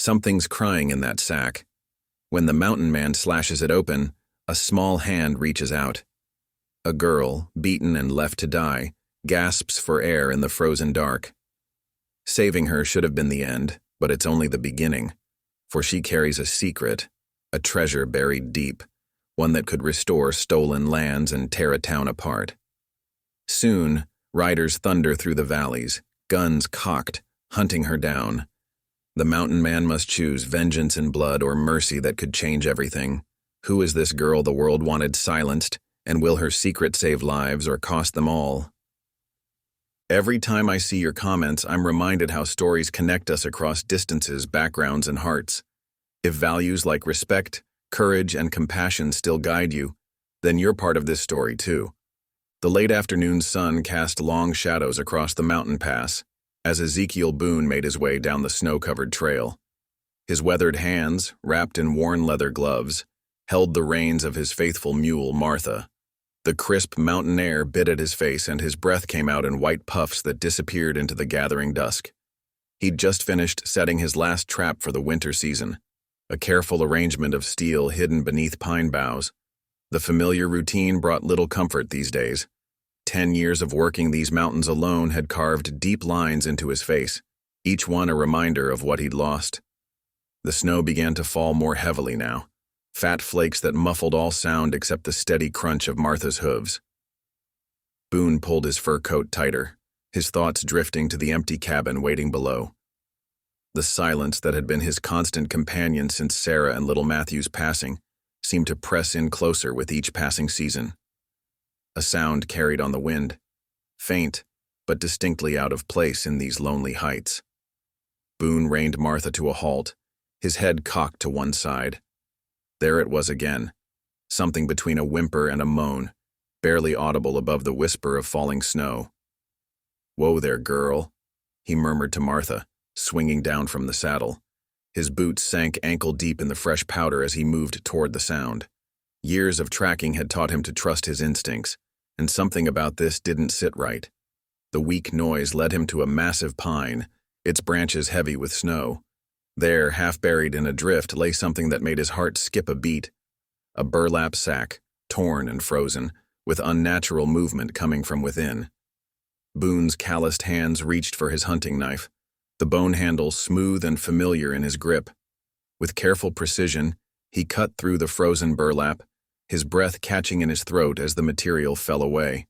Something's crying in that sack. When the mountain man slashes it open, a small hand reaches out. A girl, beaten and left to die, gasps for air in the frozen dark. Saving her should have been the end, but it's only the beginning, for she carries a secret, a treasure buried deep, one that could restore stolen lands and tear a town apart. Soon, riders thunder through the valleys, guns cocked, hunting her down. The mountain man must choose vengeance in blood or mercy that could change everything. Who is this girl the world wanted silenced, and will her secret save lives or cost them all? Every time I see your comments, I'm reminded how stories connect us across distances, backgrounds, and hearts. If values like respect, courage, and compassion still guide you, then you're part of this story too. The late afternoon sun cast long shadows across the mountain pass as Ezekiel Boone made his way down the snow-covered trail. His weathered hands, wrapped in worn leather gloves, held the reins of his faithful mule, Martha. The crisp mountain air bit at his face, and his breath came out in white puffs that disappeared into the gathering dusk. He'd just finished setting his last trap for the winter season, a careful arrangement of steel hidden beneath pine boughs. The familiar routine brought little comfort these days. 10 years of working these mountains alone had carved deep lines into his face, each one a reminder of what he'd lost. The snow began to fall more heavily now, fat flakes that muffled all sound except the steady crunch of Martha's hooves. Boone pulled his fur coat tighter, his thoughts drifting to the empty cabin waiting below. The silence that had been his constant companion since Sarah and little Matthew's passing seemed to press in closer with each passing season. A sound carried on the wind, faint but distinctly out of place in these lonely heights. Boone reined Martha to a halt, his head cocked to one side. There it was again, something between a whimper and a moan, barely audible above the whisper of falling snow. "Whoa there, girl," he murmured to Martha, swinging down from the saddle. His boots sank ankle-deep in the fresh powder as he moved toward the sound. Years of tracking had taught him to trust his instincts, and something about this didn't sit right. The weak noise led him to a massive pine, its branches heavy with snow. There, half buried in a drift, lay something that made his heart skip a beat. A burlap sack, torn and frozen, with unnatural movement coming from within. Boone's calloused hands reached for his hunting knife, the bone handle smooth and familiar in his grip. With careful precision, he cut through the frozen burlap, his breath catching in his throat as the material fell away.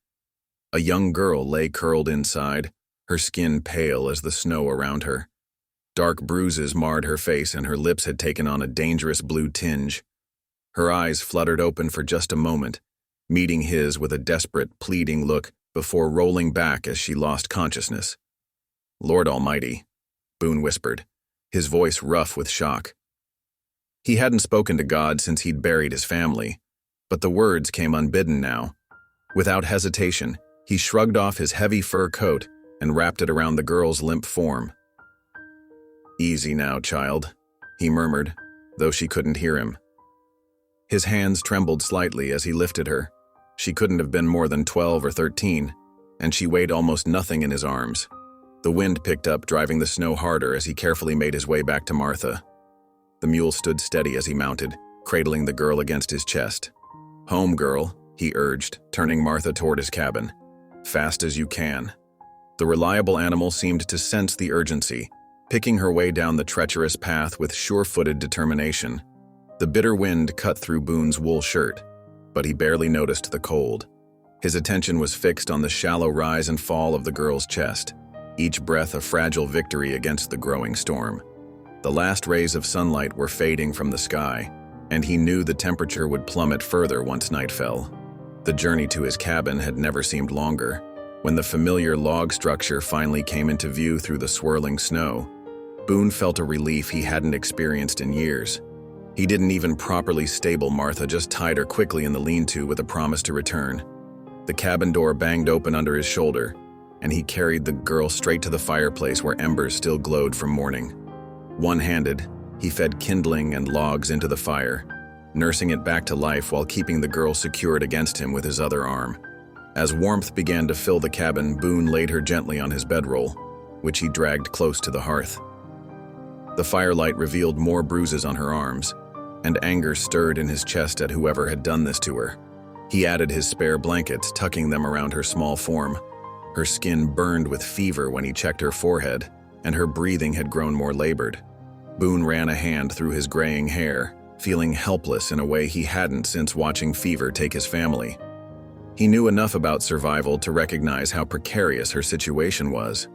A young girl lay curled inside, her skin pale as the snow around her. Dark bruises marred her face, and her lips had taken on a dangerous blue tinge. Her eyes fluttered open for just a moment, meeting his with a desperate, pleading look before rolling back as she lost consciousness. "Lord Almighty," Boone whispered, his voice rough with shock. He hadn't spoken to God since he'd buried his family, but the words came unbidden now. Without hesitation, he shrugged off his heavy fur coat and wrapped it around the girl's limp form. "Easy now, child," he murmured, though she couldn't hear him. His hands trembled slightly as he lifted her. She couldn't have been more than 12 or 13, and she weighed almost nothing in his arms. The wind picked up, driving the snow harder as he carefully made his way back to Martha. The mule stood steady as he mounted, cradling the girl against his chest. "Home, girl," he urged, turning Martha toward his cabin. "Fast as you can." The reliable animal seemed to sense the urgency, picking her way down the treacherous path with sure-footed determination. The bitter wind cut through Boone's wool shirt, but he barely noticed the cold. His attention was fixed on the shallow rise and fall of the girl's chest, each breath a fragile victory against the growing storm. The last rays of sunlight were fading from the sky, and he knew the temperature would plummet further once night fell. The journey to his cabin had never seemed longer. When the familiar log structure finally came into view through the swirling snow, Boone felt a relief he hadn't experienced in years. He didn't even properly stable Martha, just tied her quickly in the lean-to with a promise to return. The cabin door banged open under his shoulder, and he carried the girl straight to the fireplace where embers still glowed from morning. One-handed, he fed kindling and logs into the fire, nursing it back to life while keeping the girl secured against him with his other arm. As warmth began to fill the cabin, Boone laid her gently on his bedroll, which he dragged close to the hearth. The firelight revealed more bruises on her arms, and anger stirred in his chest at whoever had done this to her. He added his spare blankets, tucking them around her small form. Her skin burned with fever when he checked her forehead, and her breathing had grown more labored. Boone ran a hand through his graying hair, feeling helpless in a way he hadn't since watching fever take his family. He knew enough about survival to recognize how precarious her situation was.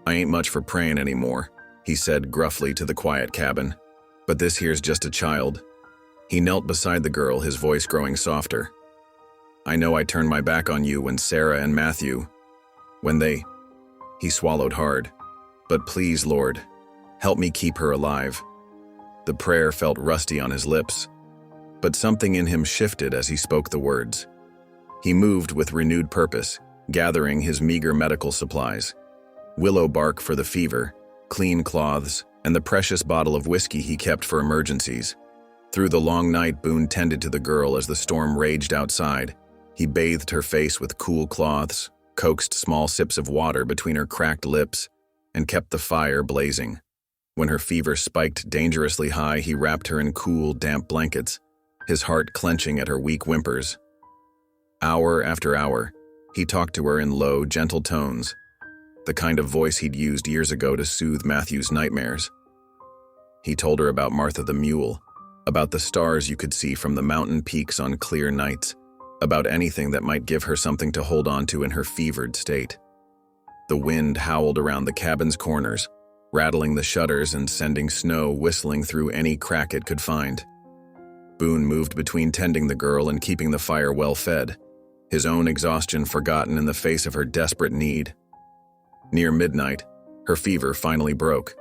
"I ain't much for praying anymore," he said gruffly to the quiet cabin. "But this here's just a child." He knelt beside the girl, his voice growing softer. "I know I turned my back on you when Sarah and Matthew, when they—" He swallowed hard. "But please, Lord, help me keep her alive." The prayer felt rusty on his lips, but something in him shifted as he spoke the words. He moved with renewed purpose, gathering his meager medical supplies. Willow bark for the fever, clean cloths, and the precious bottle of whiskey he kept for emergencies. Through the long night, Boone tended to the girl as the storm raged outside. He bathed her face with cool cloths, coaxed small sips of water between her cracked lips, and kept the fire blazing. When her fever spiked dangerously high, he wrapped her in cool, damp blankets, his heart clenching at her weak whimpers. Hour after hour, he talked to her in low, gentle tones, the kind of voice he'd used years ago to soothe Matthew's nightmares. He told her about Martha the mule, about the stars you could see from the mountain peaks on clear nights, about anything that might give her something to hold on to in her fevered state. The wind howled around the cabin's corners, rattling the shutters and sending snow whistling through any crack it could find. Boone moved between tending the girl and keeping the fire well fed, his own exhaustion forgotten in the face of her desperate need. Near midnight, her fever finally broke.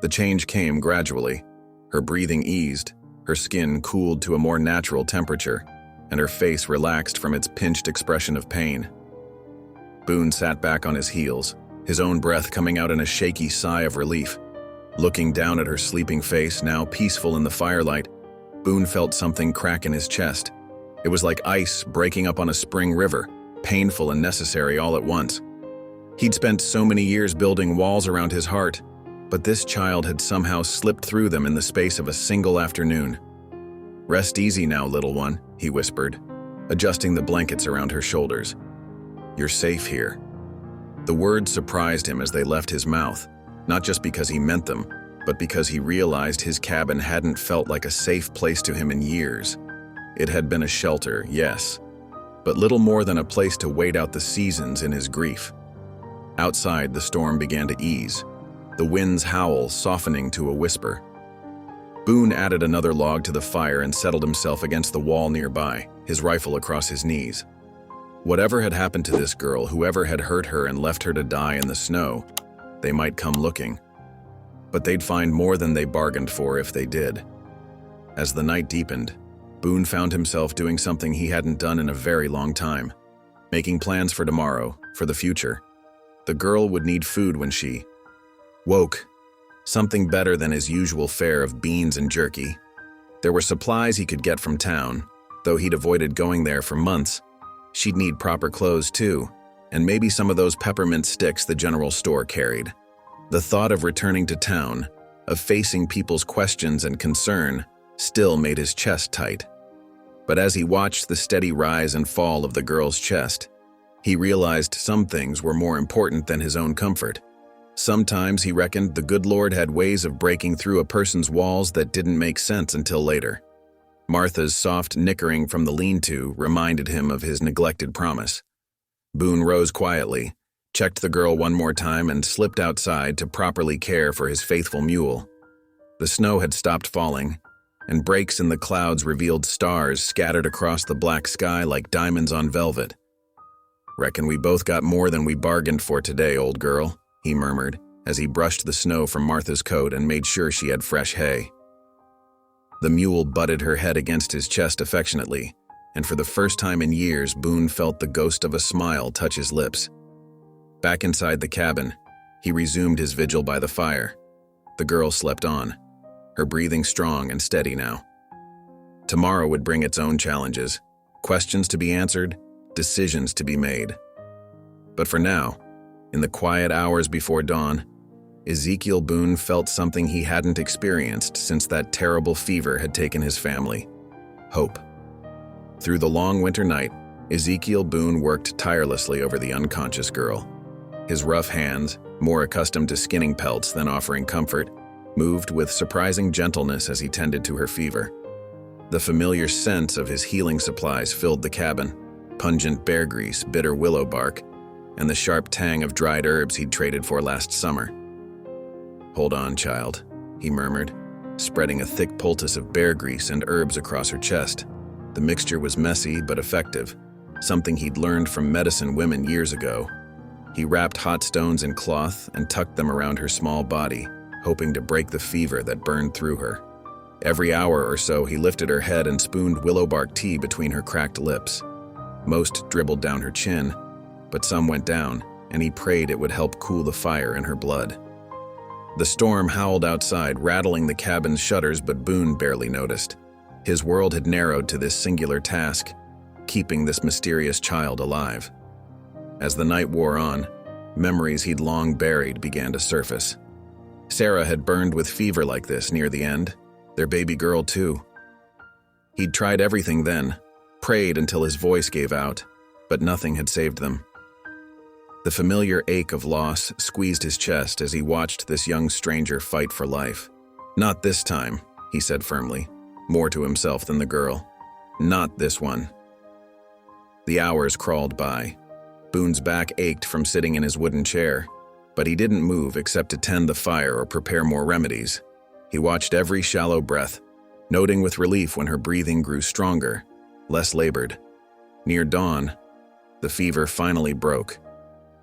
The change came gradually. Her breathing eased, her skin cooled to a more natural temperature, and her face relaxed from its pinched expression of pain. Boone sat back on his heels, his own breath coming out in a shaky sigh of relief. Looking down at her sleeping face, now peaceful in the firelight, Boone felt something crack in his chest. It was like ice breaking up on a spring river, painful and necessary all at once. He'd spent so many years building walls around his heart, but this child had somehow slipped through them in the space of a single afternoon. "Rest easy now, little one," he whispered, adjusting the blankets around her shoulders. "You're safe here." The words surprised him as they left his mouth, not just because he meant them, but because he realized his cabin hadn't felt like a safe place to him in years. It had been a shelter, yes, but little more than a place to wait out the seasons in his grief. Outside, the storm began to ease, the wind's howl softening to a whisper. Boone added another log to the fire and settled himself against the wall nearby, his rifle across his knees. Whatever had happened to this girl, whoever had hurt her and left her to die in the snow, they might come looking. But they'd find more than they bargained for if they did. As the night deepened, Boone found himself doing something he hadn't done in a very long time, making plans for tomorrow, for the future. The girl would need food when she woke, something better than his usual fare of beans and jerky. There were supplies he could get from town, though he'd avoided going there for months. She'd need proper clothes too, and maybe some of those peppermint sticks the general store carried. The thought of returning to town, of facing people's questions and concern, still made his chest tight. But as he watched the steady rise and fall of the girl's chest, he realized some things were more important than his own comfort. Sometimes, he reckoned, the good Lord had ways of breaking through a person's walls that didn't make sense until later. Martha's soft nickering from the lean-to reminded him of his neglected promise. Boone rose quietly, checked the girl one more time, and slipped outside to properly care for his faithful mule. The snow had stopped falling, and breaks in the clouds revealed stars scattered across the black sky like diamonds on velvet. "Reckon we both got more than we bargained for today, old girl," he murmured, as he brushed the snow from Martha's coat and made sure she had fresh hay. The mule butted her head against his chest affectionately, and for the first time in years, Boone felt the ghost of a smile touch his lips. Back inside the cabin, he resumed his vigil by the fire. The girl slept on, her breathing strong and steady now. Tomorrow would bring its own challenges, questions to be answered, decisions to be made. But for now, in the quiet hours before dawn, Ezekiel Boone felt something he hadn't experienced since that terrible fever had taken his family: hope. Through the long winter night, Ezekiel Boone worked tirelessly over the unconscious girl. His rough hands, more accustomed to skinning pelts than offering comfort, moved with surprising gentleness as he tended to her fever. The familiar scent of his healing supplies filled the cabin: pungent bear grease, bitter willow bark, and the sharp tang of dried herbs he'd traded for last summer. "Hold on, child," he murmured, spreading a thick poultice of bear grease and herbs across her chest. The mixture was messy but effective, something he'd learned from medicine women years ago. He wrapped hot stones in cloth and tucked them around her small body, hoping to break the fever that burned through her. Every hour or so, he lifted her head and spooned willow bark tea between her cracked lips. Most dribbled down her chin, but some went down, and he prayed it would help cool the fire in her blood. The storm howled outside, rattling the cabin's shutters, but Boone barely noticed. His world had narrowed to this singular task: keeping this mysterious child alive. As the night wore on, memories he'd long buried began to surface. Sarah had burned with fever like this near the end, their baby girl too. He'd tried everything then, prayed until his voice gave out, but nothing had saved them. The familiar ache of loss squeezed his chest as he watched this young stranger fight for life. "Not this time," he said firmly, more to himself than the girl. "Not this one." The hours crawled by. Boone's back ached from sitting in his wooden chair, but he didn't move except to tend the fire or prepare more remedies. He watched every shallow breath, noting with relief when her breathing grew stronger, less labored. Near dawn, the fever finally broke.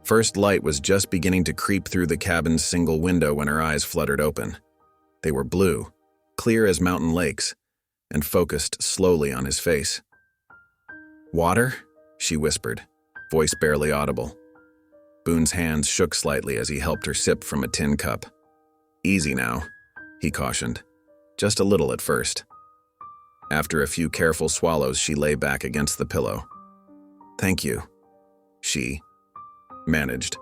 First light was just beginning to creep through the cabin's single window when her eyes fluttered open. They were blue, clear as mountain lakes, and focused slowly on his face. "Water?" she whispered, voice barely audible. Boone's hands shook slightly as he helped her sip from a tin cup. "Easy now," he cautioned. "Just a little at first." After a few careful swallows, she lay back against the pillow. "Thank you," she managed.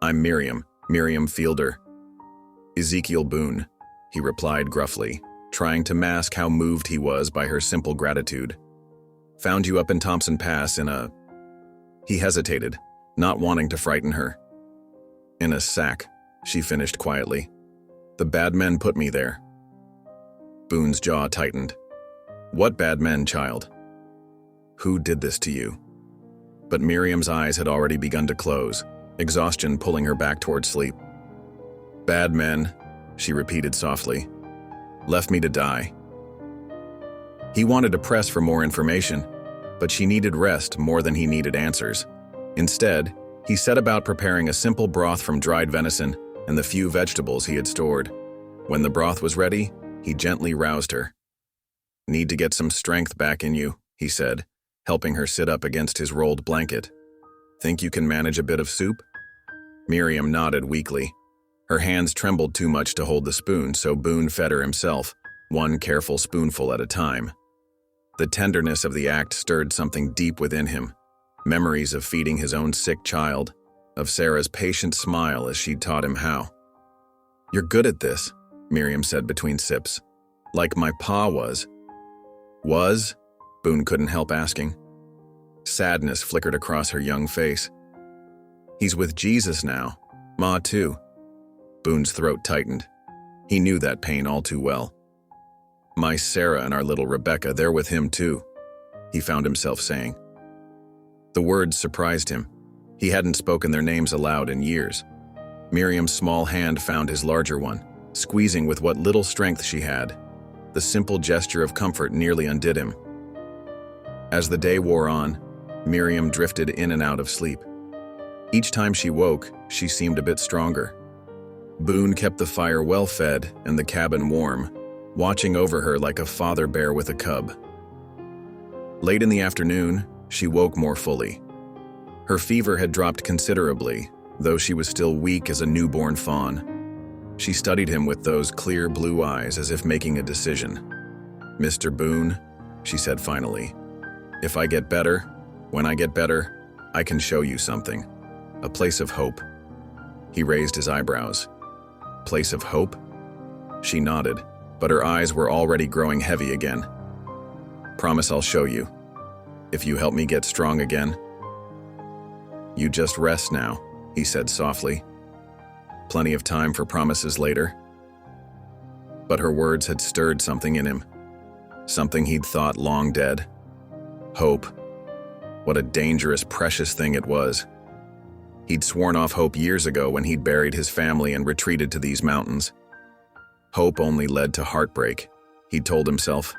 "I'm Miriam Fielder." "Ezekiel Boone," he replied gruffly, trying to mask how moved he was by her simple gratitude. "Found you up in Thompson Pass in a..." He hesitated, not wanting to frighten her. "In a sack," she finished quietly. "The bad men put me there." Boone's jaw tightened. "What bad men, child? Who did this to you?" But Miriam's eyes had already begun to close, exhaustion pulling her back toward sleep. "Bad men," she repeated softly. "Left me to die." He wanted to press for more information, but she needed rest more than he needed answers. Instead, he set about preparing a simple broth from dried venison and the few vegetables he had stored. When the broth was ready, he gently roused her. "Need to get some strength back in you," he said, helping her sit up against his rolled blanket. "Think you can manage a bit of soup?" Miriam nodded weakly. Her hands trembled too much to hold the spoon, so Boone fed her himself, one careful spoonful at a time. The tenderness of the act stirred something deep within him. Memories of feeding his own sick child, of Sarah's patient smile as she'd taught him how. "You're good at this," Miriam said between sips. "Like my pa was." "Was?" Boone couldn't help asking. Sadness flickered across her young face. "He's with Jesus now. Ma too." Boone's throat tightened. He knew that pain all too well. "My Sarah and our little Rebecca, they're with him too," he found himself saying. The words surprised him. He hadn't spoken their names aloud in years. Miriam's small hand found his larger one, squeezing with what little strength she had. The simple gesture of comfort nearly undid him. As the day wore on, Miriam drifted in and out of sleep. Each time she woke, she seemed a bit stronger. Boone kept the fire well fed and the cabin warm, watching over her like a father bear with a cub. Late in the afternoon, she woke more fully. Her fever had dropped considerably, though she was still weak as a newborn fawn. She studied him with those clear blue eyes as if making a decision. "Mr. Boone," she said finally, "if I get better, when I get better, I can show you something. A place of hope." He raised his eyebrows. place of hope? She nodded, but her eyes were already growing heavy again. Promise I'll show you. If you help me get strong again. You just rest now, he said softly. Plenty of time for promises later. But her words had stirred something in him. Something he'd thought long dead. Hope. What a dangerous, precious thing it was. He'd sworn off hope years ago when he'd buried his family and retreated to these mountains. Hope only led to heartbreak, he'd told himself.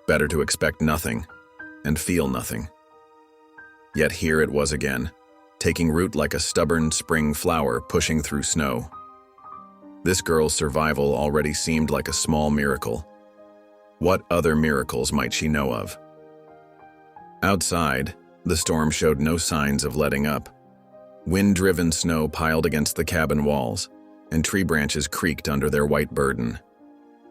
Better to expect nothing and feel nothing. Yet here it was again, taking root like a stubborn spring flower pushing through snow. This girl's survival already seemed like a small miracle. What other miracles might she know of? Outside, the storm showed no signs of letting up. Wind-driven snow piled against the cabin walls, and tree branches creaked under their white burden.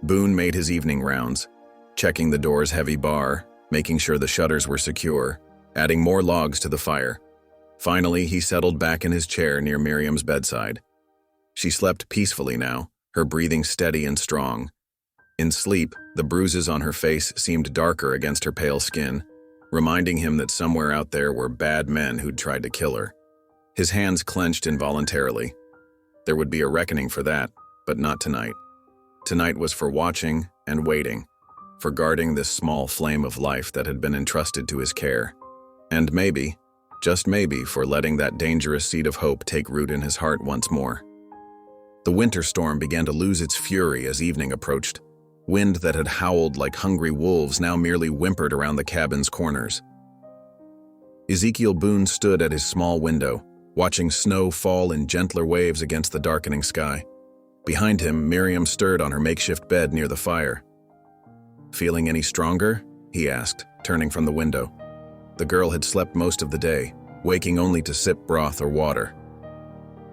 Boone made his evening rounds, checking the door's heavy bar, making sure the shutters were secure, adding more logs to the fire. Finally, he settled back in his chair near Miriam's bedside. She slept peacefully now, her breathing steady and strong. In sleep, the bruises on her face seemed darker against her pale skin, reminding him that somewhere out there were bad men who'd tried to kill her. His hands clenched involuntarily. There would be a reckoning for that, but not tonight. Tonight was for watching and waiting, for guarding this small flame of life that had been entrusted to his care. And maybe, just maybe, for letting that dangerous seed of hope take root in his heart once more. The winter storm began to lose its fury as evening approached. Wind that had howled like hungry wolves now merely whimpered around the cabin's corners. Ezekiel Boone stood at his small window, watching snow fall in gentler waves against the darkening sky. Behind him, Miriam stirred on her makeshift bed near the fire. "Feeling any stronger?" he asked, turning from the window. The girl had slept most of the day, waking only to sip broth or water.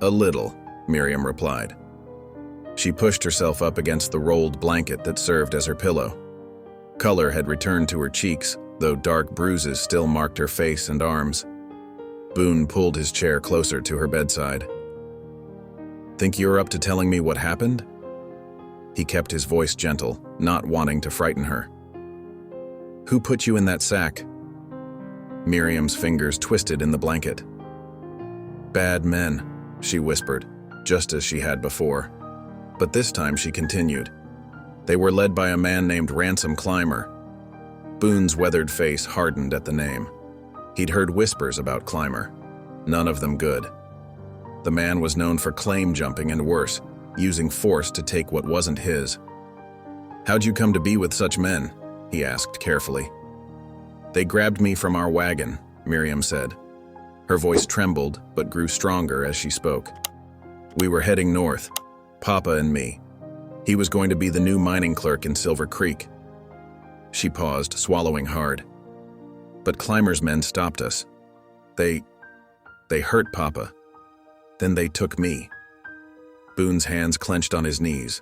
"A little," Miriam replied. She pushed herself up against the rolled blanket that served as her pillow. Color had returned to her cheeks, though dark bruises still marked her face and arms. Boone pulled his chair closer to her bedside. "Think you're up to telling me what happened?" He kept his voice gentle, not wanting to frighten her. "Who put you in that sack?" Miriam's fingers twisted in the blanket. "Bad men," she whispered, just as she had before. But this time she continued. "They were led by a man named Ransom Clymer." Boone's weathered face hardened at the name. He'd heard whispers about Clymer, none of them good. The man was known for claim jumping and worse, using force to take what wasn't his. "How'd you come to be with such men?" he asked carefully. "They grabbed me from our wagon," Miriam said. Her voice trembled but grew stronger as she spoke. "We were heading north, Papa and me. He was going to be the new mining clerk in Silver Creek." She paused, swallowing hard. "But Clymer's men stopped us. They hurt Papa. Then they took me." Boone's hands clenched on his knees.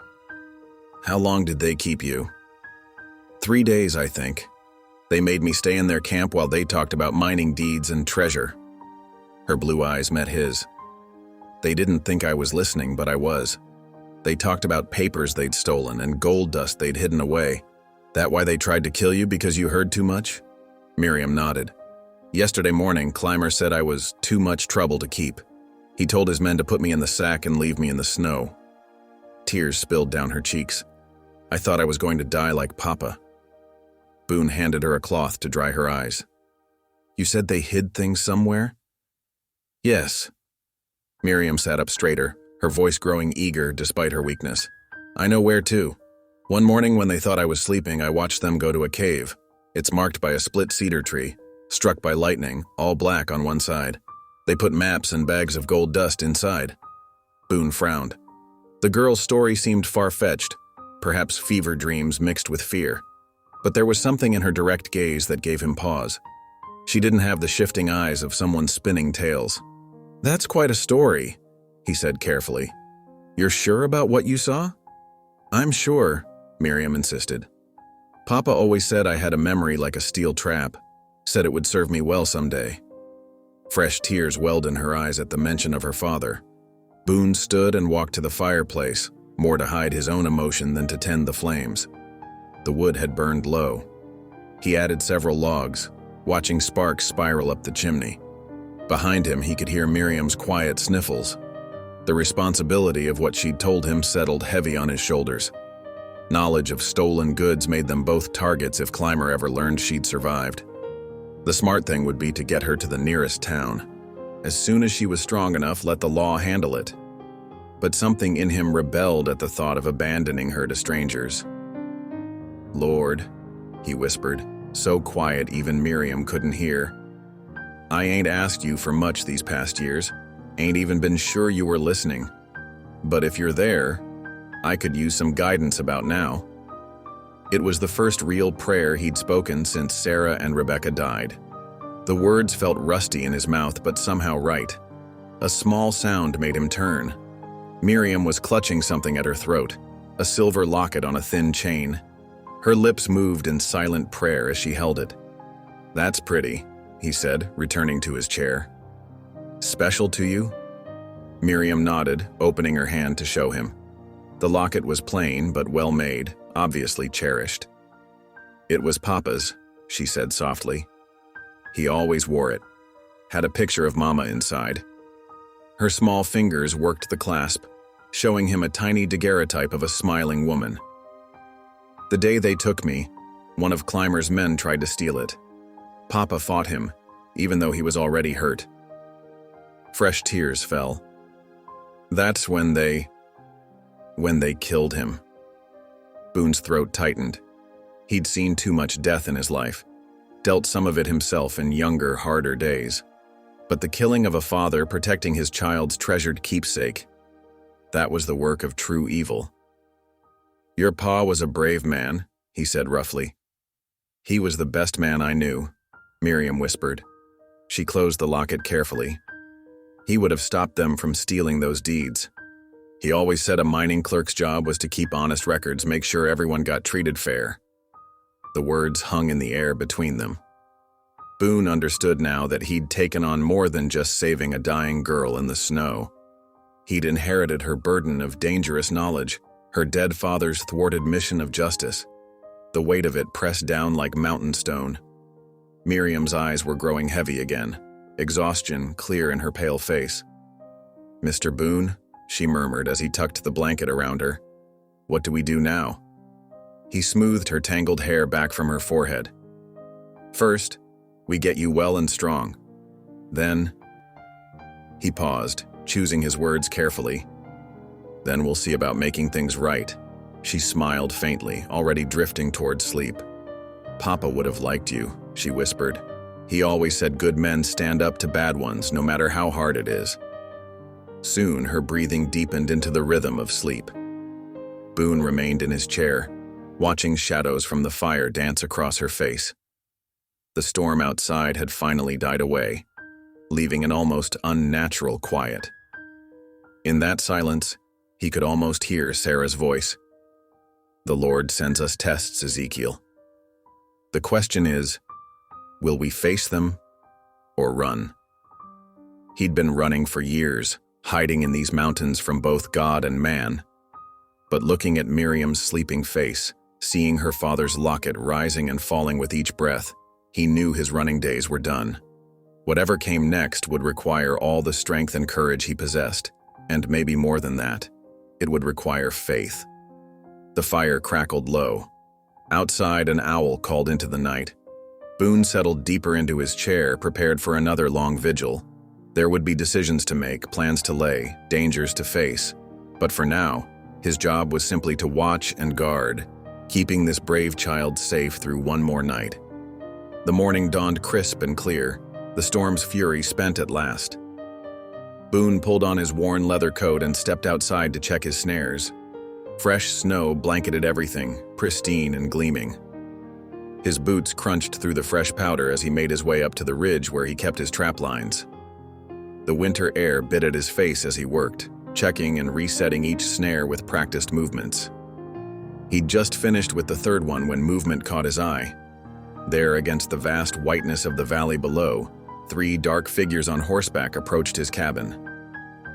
"How long did they keep you?" 3 days, I think. They made me stay in their camp while they talked about mining deeds and treasure." Her blue eyes met his. They didn't think I was listening, but I was. They talked about papers they'd stolen and gold dust they'd hidden away. "That why they tried to kill you, because you heard too much?" Miriam nodded. "Yesterday morning, Clymer said I was too much trouble to keep. He told his men to put me in the sack and leave me in the snow." Tears spilled down her cheeks. "I thought I was going to die like Papa." Boone handed her a cloth to dry her eyes. "You said they hid things somewhere?" "Yes." Miriam sat up straighter, her voice growing eager despite her weakness. "I know where to. One morning when they thought I was sleeping, I watched them go to a cave. It's marked by a split cedar tree, struck by lightning, all black on one side. They put maps and bags of gold dust inside." Boone frowned. The girl's story seemed far-fetched, perhaps fever dreams mixed with fear. But there was something in her direct gaze that gave him pause. She didn't have the shifting eyes of someone spinning tales. "That's quite a story," he said carefully. "You're sure about what you saw?" "I'm sure," Miriam insisted. "Papa always said I had a memory like a steel trap, said it would serve me well someday." Fresh tears welled in her eyes at the mention of her father. Boone stood and walked to the fireplace, more to hide his own emotion than to tend the flames. The wood had burned low. He added several logs, watching sparks spiral up the chimney. Behind him, he could hear Miriam's quiet sniffles. The responsibility of what she'd told him settled heavy on his shoulders. Knowledge of stolen goods made them both targets if Clymer ever learned she'd survived. The smart thing would be to get her to the nearest town. As soon as she was strong enough, let the law handle it. But something in him rebelled at the thought of abandoning her to strangers. "Lord," he whispered, so quiet even Miriam couldn't hear. "I ain't asked you for much these past years, ain't even been sure you were listening. But if you're there, I could use some guidance about now." It was the first real prayer he'd spoken since Sarah and Rebecca died. The words felt rusty in his mouth, but somehow right. A small sound made him turn. Miriam was clutching something at her throat, a silver locket on a thin chain. Her lips moved in silent prayer as she held it. "That's pretty," he said, returning to his chair. "Special to you?" Miriam nodded, opening her hand to show him. The locket was plain but well made, obviously cherished. "It was Papa's," she said softly. "He always wore it. Had a picture of Mama inside." Her small fingers worked the clasp, showing him a tiny daguerreotype of a smiling woman. "The day they took me, one of Clymer's men tried to steal it. Papa fought him, even though he was already hurt." Fresh tears fell. "That's when they killed him." Boone's throat tightened. He'd seen too much death in his life, dealt some of it himself in younger, harder days. But the killing of a father protecting his child's treasured keepsake, that was the work of true evil. "Your pa was a brave man," he said roughly. "He was the best man I knew," Miriam whispered. She closed the locket carefully. "He would have stopped them from stealing those deeds. He always said a mining clerk's job was to keep honest records, make sure everyone got treated fair." The words hung in the air between them. Boone understood now that he'd taken on more than just saving a dying girl in the snow. He'd inherited her burden of dangerous knowledge, her dead father's thwarted mission of justice. The weight of it pressed down like mountain stone. Miriam's eyes were growing heavy again, exhaustion clear in her pale face. "Mr. Boone," she murmured as he tucked the blanket around her. "What do we do now?" He smoothed her tangled hair back from her forehead. "First, we get you well and strong. Then—" He paused, choosing his words carefully. "Then we'll see about making things right." She smiled faintly, already drifting toward sleep. "Papa would have liked you," she whispered. "He always said good men stand up to bad ones, no matter how hard it is." Soon, her breathing deepened into the rhythm of sleep. Boone remained in his chair, watching shadows from the fire dance across her face. The storm outside had finally died away, leaving an almost unnatural quiet. In that silence, he could almost hear Sarah's voice. "The Lord sends us tests, Ezekiel. The question is, will we face them or run?" He'd been running for years, hiding in these mountains from both God and man. But looking at Miriam's sleeping face, seeing her father's locket rising and falling with each breath, he knew his running days were done. Whatever came next would require all the strength and courage he possessed, and maybe more than that. It would require faith. The fire crackled low. Outside, an owl called into the night. Boone settled deeper into his chair, prepared for another long vigil. There would be decisions to make, plans to lay, dangers to face. But for now, his job was simply to watch and guard, keeping this brave child safe through one more night. The morning dawned crisp and clear, the storm's fury spent at last. Boone pulled on his worn leather coat and stepped outside to check his snares. Fresh snow blanketed everything, pristine and gleaming. His boots crunched through the fresh powder as he made his way up to the ridge where he kept his trap lines. The winter air bit at his face as he worked, checking and resetting each snare with practiced movements. He'd just finished with the third one when movement caught his eye. There, against the vast whiteness of the valley below, 3 dark figures on horseback approached his cabin.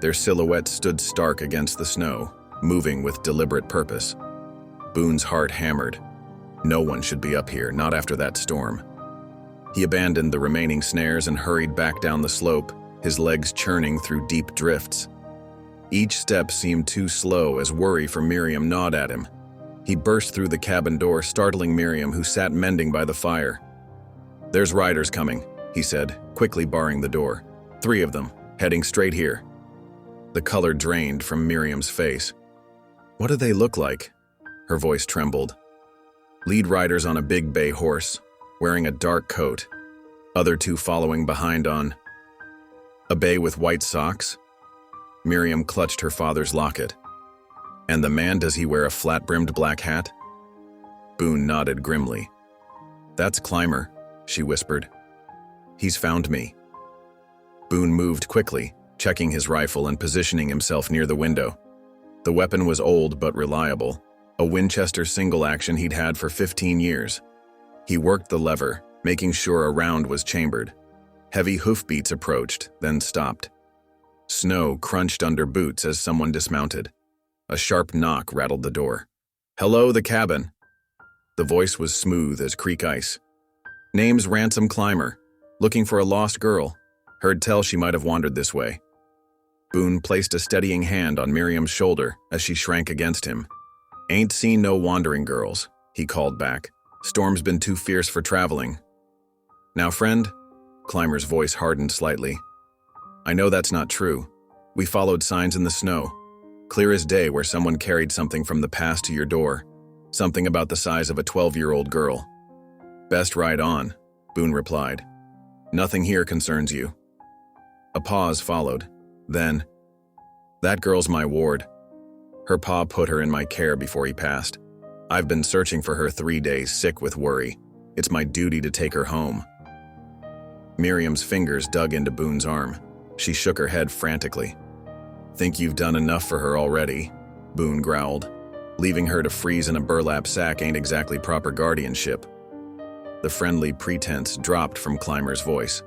Their silhouettes stood stark against the snow, moving with deliberate purpose. Boone's heart hammered. No one should be up here, not after that storm. He abandoned the remaining snares and hurried back down the slope, his legs churning through deep drifts. Each step seemed too slow as worry for Miriam gnawed at him. He burst through the cabin door, startling Miriam, who sat mending by the fire. "There's riders coming," he said, quickly barring the door. "3 of them, heading straight here." The color drained from Miriam's face. "What do they look like?" Her voice trembled. "Lead riders on a big bay horse, wearing a dark coat. Other 2 following behind on a bay with white socks." Miriam clutched her father's locket. "And the man, does he wear a flat-brimmed black hat?" Boone nodded grimly. "That's Clymer," she whispered. "He's found me." Boone moved quickly, checking his rifle and positioning himself near the window. The weapon was old but reliable, a Winchester single-action he'd had for 15 years. He worked the lever, making sure a round was chambered. Heavy hoofbeats approached, then stopped. Snow crunched under boots as someone dismounted. A sharp knock rattled the door. "Hello, the cabin." The voice was smooth as creek ice. "Name's Ransom Clymer. Looking for a lost girl. Heard tell she might have wandered this way." Boone placed a steadying hand on Miriam's shoulder as she shrank against him. "Ain't seen no wandering girls," he called back. "Storm's been too fierce for traveling." "Now, friend," Clymer's voice hardened slightly. "I know that's not true. We followed signs in the snow. Clear as day where someone carried something from the past to your door. Something about the size of a 12-year-old girl." "Best ride on," Boone replied. "Nothing here concerns you." A pause followed. Then, "That girl's my ward. Her pa put her in my care before he passed. I've been searching for her 3 days, sick with worry. It's my duty to take her home." Miriam's fingers dug into Boone's arm. She shook her head frantically. "Think you've done enough for her already," Boone growled. "Leaving her to freeze in a burlap sack ain't exactly proper guardianship." The friendly pretense dropped from Clymer's voice.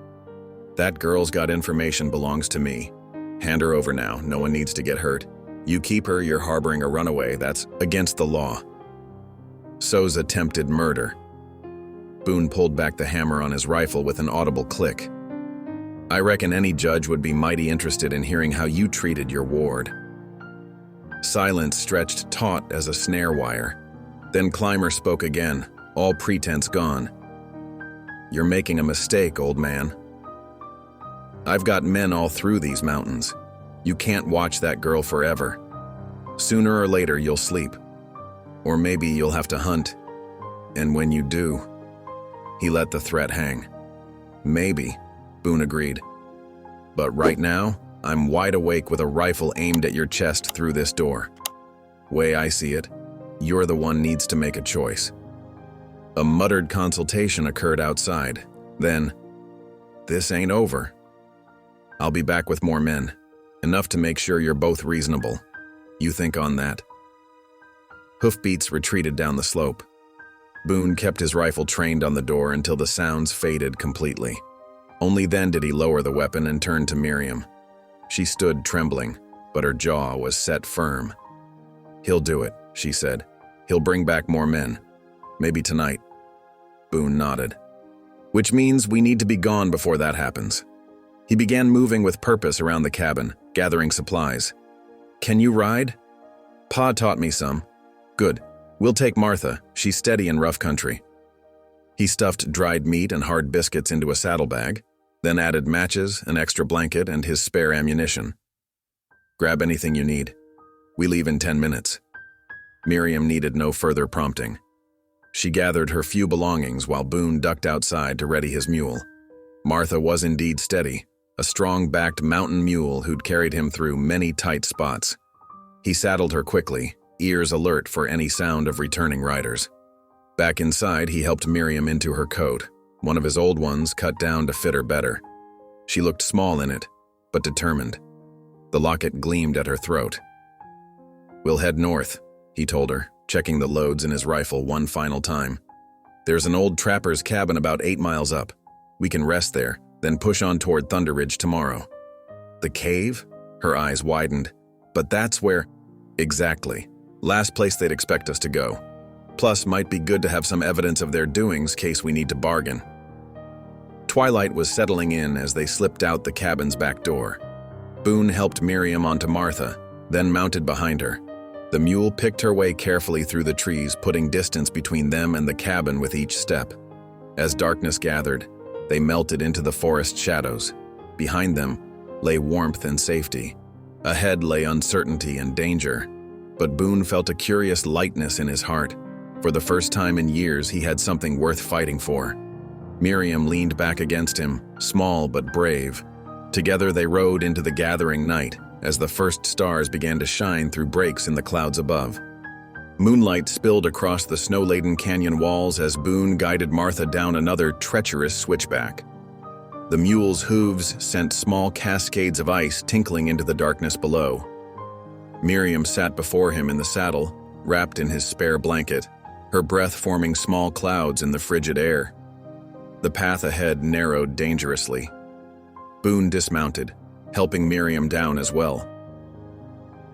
"That girl's got information belongs to me. Hand her over now, no one needs to get hurt. You keep her, you're harboring a runaway, that's against the law." "So's attempted murder." Boone pulled back the hammer on his rifle with an audible click. "I reckon any judge would be mighty interested in hearing how you treated your ward." Silence stretched taut as a snare wire. Then Clymer spoke again, all pretense gone. "You're making a mistake, old man. I've got men all through these mountains. You can't watch that girl forever. Sooner or later you'll sleep. Or maybe you'll have to hunt. And when you do..." He let the threat hang. "Maybe," Boone agreed. "But right now, I'm wide awake with a rifle aimed at your chest through this door. Way I see it, you're the one needs to make a choice." A muttered consultation occurred outside. Then, "This ain't over. I'll be back with more men. Enough to make sure you're both reasonable. You think on that." Hoofbeats retreated down the slope. Boone kept his rifle trained on the door until the sounds faded completely. Only then did he lower the weapon and turn to Miriam. She stood trembling, but her jaw was set firm. "He'll do it," she said. "He'll bring back more men. Maybe tonight." Boone nodded. "Which means we need to be gone before that happens." He began moving with purpose around the cabin, gathering supplies. "Can you ride?" "Pa taught me some." "Good. We'll take Martha. She's steady in rough country." He stuffed dried meat and hard biscuits into a saddlebag, then added matches, an extra blanket, and his spare ammunition. "Grab anything you need. We leave in 10 minutes." Miriam needed no further prompting. She gathered her few belongings while Boone ducked outside to ready his mule. Martha was indeed steady, a strong-backed mountain mule who'd carried him through many tight spots. He saddled her quickly, ears alert for any sound of returning riders. Back inside, he helped Miriam into her coat, one of his old ones cut down to fit her better. She looked small in it, but determined. The locket gleamed at her throat. "We'll head north," he told her, checking the loads in his rifle one final time. "There's an old trapper's cabin about 8 miles up. We can rest there, then push on toward Thunder Ridge tomorrow." "The cave?" Her eyes widened. But that's where… Exactly. Last place they'd expect us to go. Plus, might be good to have some evidence of their doings case we need to bargain. Twilight was settling in as they slipped out the cabin's back door. Boone helped Miriam onto Martha, then mounted behind her. The mule picked her way carefully through the trees, putting distance between them and the cabin with each step. As darkness gathered, they melted into the forest shadows. Behind them lay warmth and safety. Ahead lay uncertainty and danger. But Boone felt a curious lightness in his heart. For the first time in years, he had something worth fighting for. Miriam leaned back against him, small but brave. Together they rode into the gathering night as the first stars began to shine through breaks in the clouds above. Moonlight spilled across the snow-laden canyon walls as Boone guided Martha down another treacherous switchback. The mule's hooves sent small cascades of ice tinkling into the darkness below. Miriam sat before him in the saddle, wrapped in his spare blanket, her breath forming small clouds in the frigid air. The path ahead narrowed dangerously. Boone dismounted, helping Miriam down as well.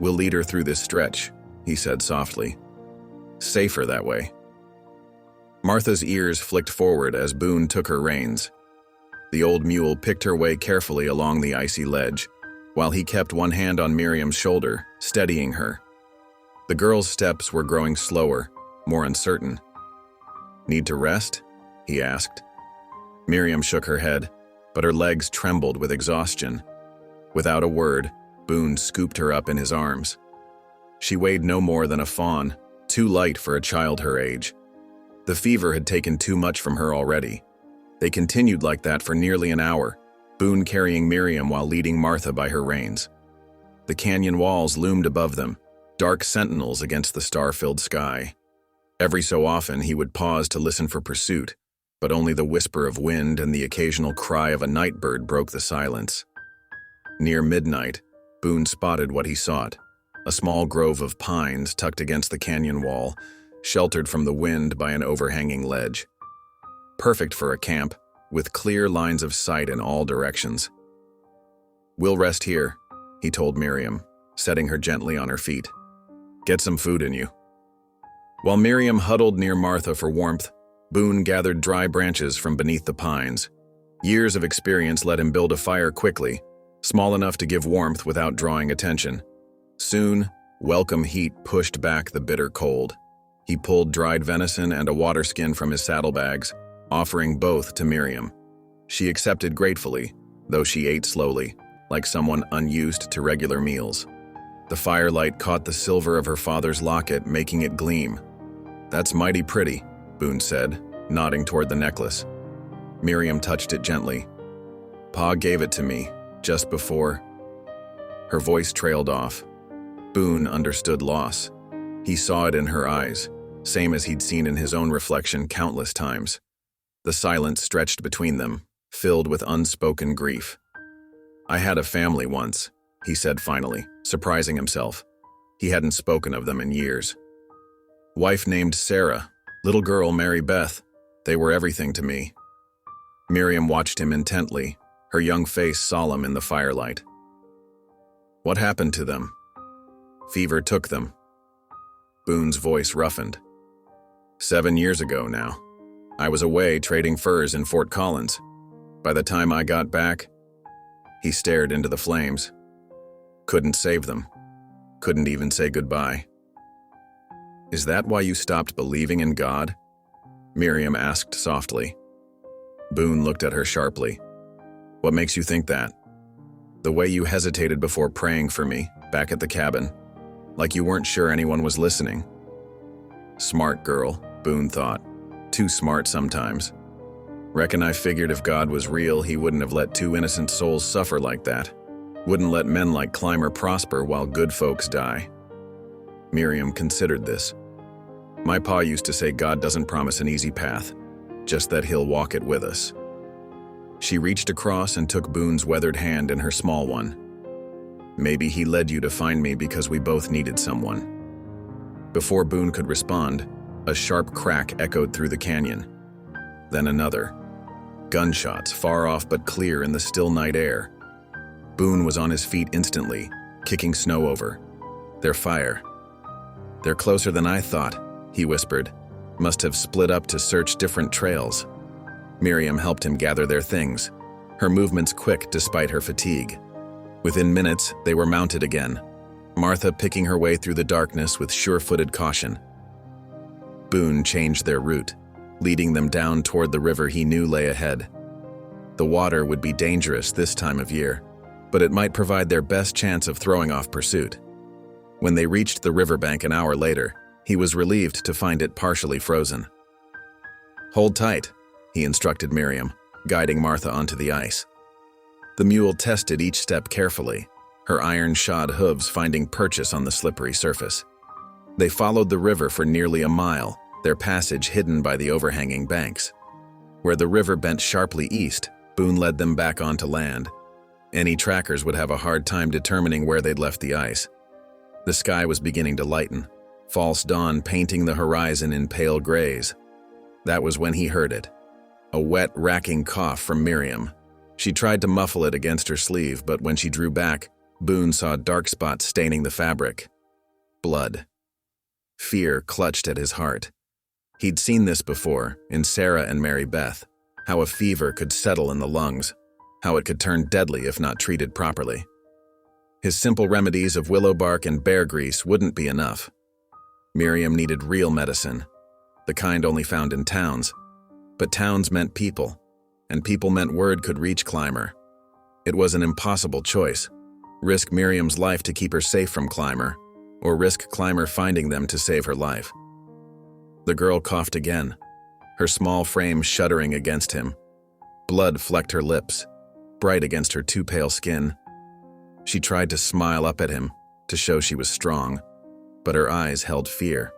"We'll lead her through this stretch," he said softly. "Safer that way." Martha's ears flicked forward as Boone took her reins. The old mule picked her way carefully along the icy ledge, while he kept one hand on Miriam's shoulder, steadying her. The girl's steps were growing slower, more uncertain. "Need to rest?" he asked. Miriam shook her head, but her legs trembled with exhaustion. Without a word, Boone scooped her up in his arms. She weighed no more than a fawn, too light for a child her age. The fever had taken too much from her already. They continued like that for nearly an hour, Boone carrying Miriam while leading Martha by her reins. The canyon walls loomed above them, dark sentinels against the star-filled sky. Every so often he would pause to listen for pursuit, but only the whisper of wind and the occasional cry of a night bird broke the silence. Near midnight, Boone spotted what he sought, a small grove of pines tucked against the canyon wall, sheltered from the wind by an overhanging ledge. Perfect for a camp, with clear lines of sight in all directions. "We'll rest here," he told Miriam, setting her gently on her feet. "Get some food in you." While Miriam huddled near Martha for warmth, Boone gathered dry branches from beneath the pines. Years of experience let him build a fire quickly, small enough to give warmth without drawing attention. Soon, welcome heat pushed back the bitter cold. He pulled dried venison and a water skin from his saddlebags, offering both to Miriam. She accepted gratefully, though she ate slowly, like someone unused to regular meals. The firelight caught the silver of her father's locket, making it gleam. "That's mighty pretty," Boone said, nodding toward the necklace. Miriam touched it gently. "Pa gave it to me, just before…" Her voice trailed off. Boone understood loss. He saw it in her eyes, same as he'd seen in his own reflection countless times. The silence stretched between them, filled with unspoken grief. "I had a family once," he said finally, surprising himself. He hadn't spoken of them in years. "Wife named Sarah, little girl Mary Beth. They were everything to me." Miriam watched him intently, her young face solemn in the firelight. "What happened to them?" "Fever took them." Boone's voice roughened. 7 years ago now. I was away trading furs in Fort Collins. By the time I got back, he stared into the flames. Couldn't save them. Couldn't even say goodbye. "Is that why you stopped believing in God?" Miriam asked softly. Boone looked at her sharply. "What makes you think that?" "The way you hesitated before praying for me, back at the cabin. Like you weren't sure anyone was listening." Smart girl, Boone thought. Too smart sometimes. Reckon I figured if God was real, he wouldn't have let 2 innocent souls suffer like that. Wouldn't let men like Clymer prosper while good folks die. Miriam considered this. "My pa used to say God doesn't promise an easy path, just that he'll walk it with us." She reached across and took Boone's weathered hand in her small one. "Maybe he led you to find me because we both needed someone." Before Boone could respond, a sharp crack echoed through the canyon. Then another. Gunshots, far off but clear in the still night air. Boone was on his feet instantly, kicking snow over. "Their fire. They're closer than I thought," he whispered. "Must have split up to search different trails." Miriam helped him gather their things, her movements quick despite her fatigue. Within minutes, they were mounted again, Martha picking her way through the darkness with sure-footed caution. Boone changed their route, leading them down toward the river he knew lay ahead. The water would be dangerous this time of year, but it might provide their best chance of throwing off pursuit. When they reached the riverbank an hour later, he was relieved to find it partially frozen. "Hold tight," he instructed Miriam, guiding Martha onto the ice. The mule tested each step carefully, her iron-shod hooves finding purchase on the slippery surface. They followed the river for nearly a mile, their passage hidden by the overhanging banks. Where the river bent sharply east, Boone led them back onto land. Any trackers would have a hard time determining where they'd left the ice. The sky was beginning to lighten, false dawn painting the horizon in pale grays. That was when he heard it. A wet, racking cough from Miriam. She tried to muffle it against her sleeve, but when she drew back, Boone saw dark spots staining the fabric. Blood. Fear clutched at his heart. He'd seen this before, in Sarah and Mary Beth, how a fever could settle in the lungs, how it could turn deadly if not treated properly. His simple remedies of willow bark and bear grease wouldn't be enough. Miriam needed real medicine, the kind only found in towns. But towns meant people, and people meant word could reach Clymer. It was an impossible choice. Risk Miriam's life to keep her safe from Clymer, or risk Clymer finding them to save her life. The girl coughed again, her small frame shuddering against him. Blood flecked her lips, bright against her too pale skin. She tried to smile up at him, to show she was strong, but her eyes held fear.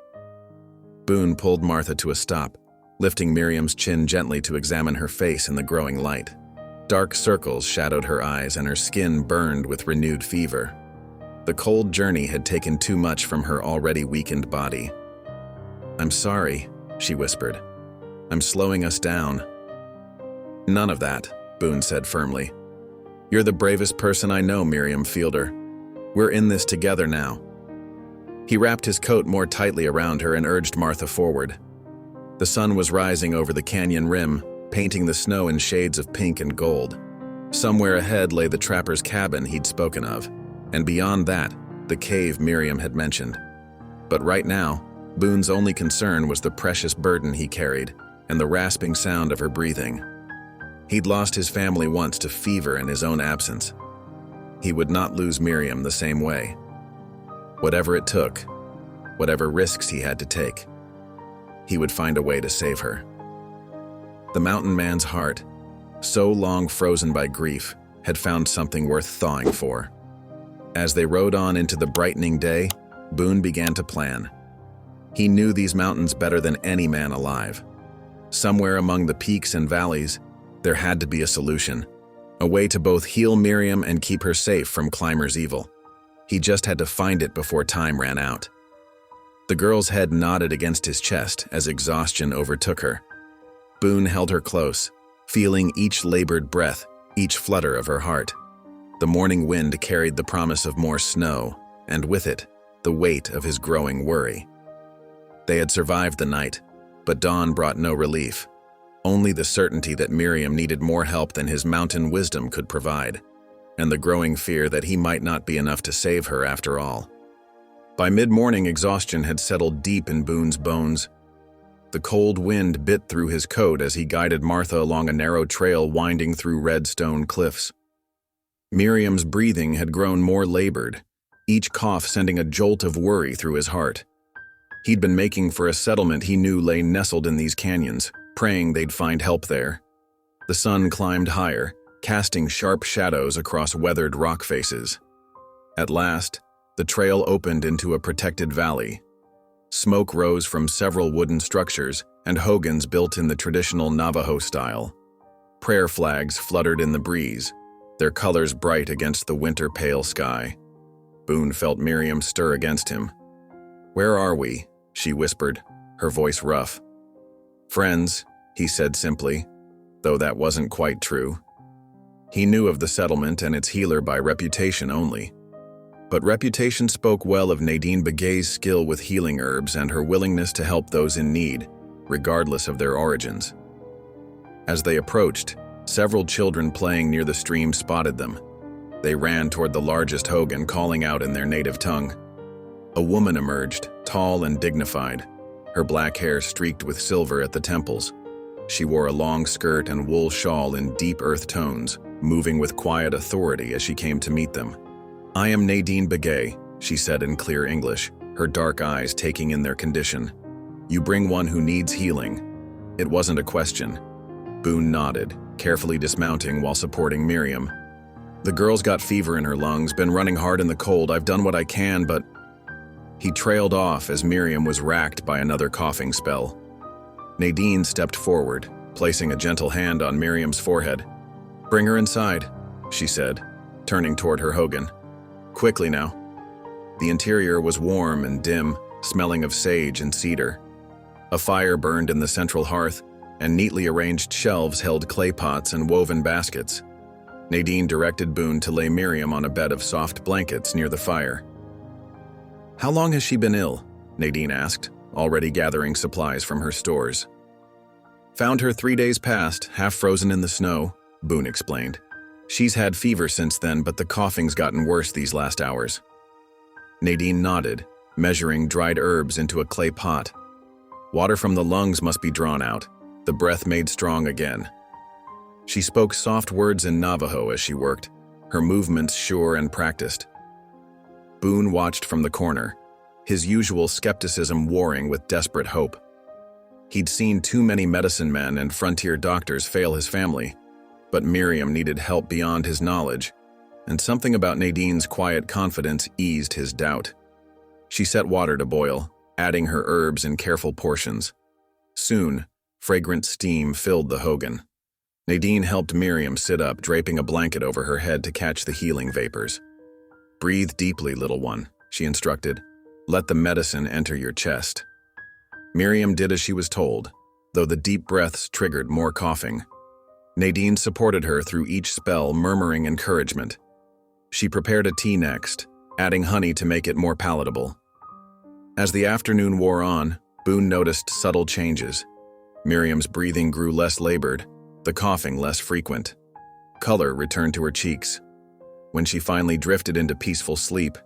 Boone pulled Martha to a stop, lifting Miriam's chin gently to examine her face in the growing light. Dark circles shadowed her eyes and her skin burned with renewed fever. The cold journey had taken too much from her already weakened body. "I'm sorry," she whispered. "I'm slowing us down." "None of that," Boone said firmly. "You're the bravest person I know, Miriam Fielder. We're in this together now." He wrapped his coat more tightly around her and urged Martha forward. The sun was rising over the canyon rim, painting the snow in shades of pink and gold. Somewhere ahead lay the trapper's cabin he'd spoken of, and beyond that, the cave Miriam had mentioned. But right now, Boone's only concern was the precious burden he carried and the rasping sound of her breathing. He'd lost his family once to fever in his own absence. He would not lose Miriam the same way. Whatever it took, whatever risks he had to take, he would find a way to save her. The mountain man's heart, so long frozen by grief, had found something worth thawing for. As they rode on into the brightening day, Boone began to plan. He knew these mountains better than any man alive. Somewhere among the peaks and valleys, there had to be a solution, a way to both heal Miriam and keep her safe from Clymer's evil. He just had to find it before time ran out. The girl's head nodded against his chest as exhaustion overtook her. Boone held her close, feeling each labored breath, each flutter of her heart. The morning wind carried the promise of more snow, and with it, the weight of his growing worry. They had survived the night, but dawn brought no relief, only the certainty that Miriam needed more help than his mountain wisdom could provide, and the growing fear that he might not be enough to save her after all. By mid-morning, exhaustion had settled deep in Boone's bones. The cold wind bit through his coat as he guided Martha along a narrow trail winding through red stone cliffs. Miriam's breathing had grown more labored, each cough sending a jolt of worry through his heart. He'd been making for a settlement he knew lay nestled in these canyons, praying they'd find help there. The sun climbed higher, casting sharp shadows across weathered rock faces. At last, the trail opened into a protected valley. Smoke rose from several wooden structures and hogans built in the traditional Navajo style. Prayer flags fluttered in the breeze, their colors bright against the winter-pale sky. Boone felt Miriam stir against him. "Where are we?" she whispered, her voice rough. "Friends," he said simply, though that wasn't quite true. He knew of the settlement and its healer by reputation only. But reputation spoke well of Nadine Begay's skill with healing herbs and her willingness to help those in need, regardless of their origins. As they approached, several children playing near the stream spotted them. They ran toward the largest hogan, calling out in their native tongue. A woman emerged, tall and dignified, her black hair streaked with silver at the temples. She wore a long skirt and wool shawl in deep earth tones, moving with quiet authority as she came to meet them. "I am Nadine Begay," she said in clear English, her dark eyes taking in their condition. "You bring one who needs healing." It wasn't a question. Boone nodded, carefully dismounting while supporting Miriam. "The girl's got fever in her lungs, been running hard in the cold. I've done what I can, but..." He trailed off as Miriam was racked by another coughing spell. Nadine stepped forward, placing a gentle hand on Miriam's forehead. "Bring her inside," she said, turning toward her hogan. "Quickly now." The interior was warm and dim, smelling of sage and cedar. A fire burned in the central hearth, and neatly arranged shelves held clay pots and woven baskets. Nadine directed Boone to lay Miriam on a bed of soft blankets near the fire. "How long has she been ill?" Nadine asked, already gathering supplies from her stores. "Found her 3 days past, half frozen in the snow," Boone explained. "She's had fever since then, but the coughing's gotten worse these last hours." Nadine nodded, measuring dried herbs into a clay pot. Water from the lungs must be drawn out, the breath made strong again. She spoke soft words in Navajo as she worked, her movements sure and practiced. Boone watched from the corner, his usual skepticism warring with desperate hope. He'd seen too many medicine men and frontier doctors fail his family, but Miriam needed help beyond his knowledge, and something about Nadine's quiet confidence eased his doubt. She set water to boil, adding her herbs in careful portions. Soon, fragrant steam filled the hogan. Nadine helped Miriam sit up, draping a blanket over her head to catch the healing vapors. "Breathe deeply, little one," she instructed. "Let the medicine enter your chest." Miriam did as she was told, though the deep breaths triggered more coughing. Nadine supported her through each spell, murmuring encouragement. She prepared a tea next, adding honey to make it more palatable. As the afternoon wore on, Boone noticed subtle changes. Miriam's breathing grew less labored, the coughing less frequent. Color returned to her cheeks. When she finally drifted into peaceful sleep,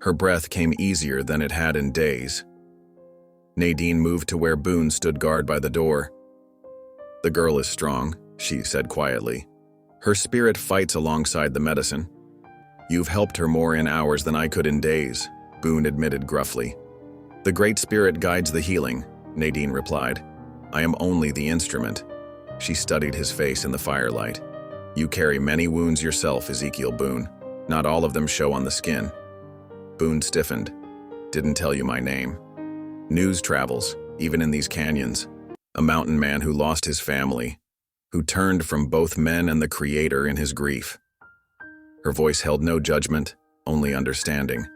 her breath came easier than it had in days. Nadine moved to where Boone stood guard by the door. "The girl is strong," she said quietly. "Her spirit fights alongside the medicine." "You've helped her more in hours than I could in days," Boone admitted gruffly. "The Great Spirit guides the healing," Nadine replied. "I am only the instrument." She studied his face in the firelight. "You carry many wounds yourself, Ezekiel Boone. Not all of them show on the skin." Boone stiffened. "Didn't tell you my name." "News travels, even in these canyons. A mountain man who lost his family, who turned from both men and the Creator in his grief." Her voice held no judgment, only understanding.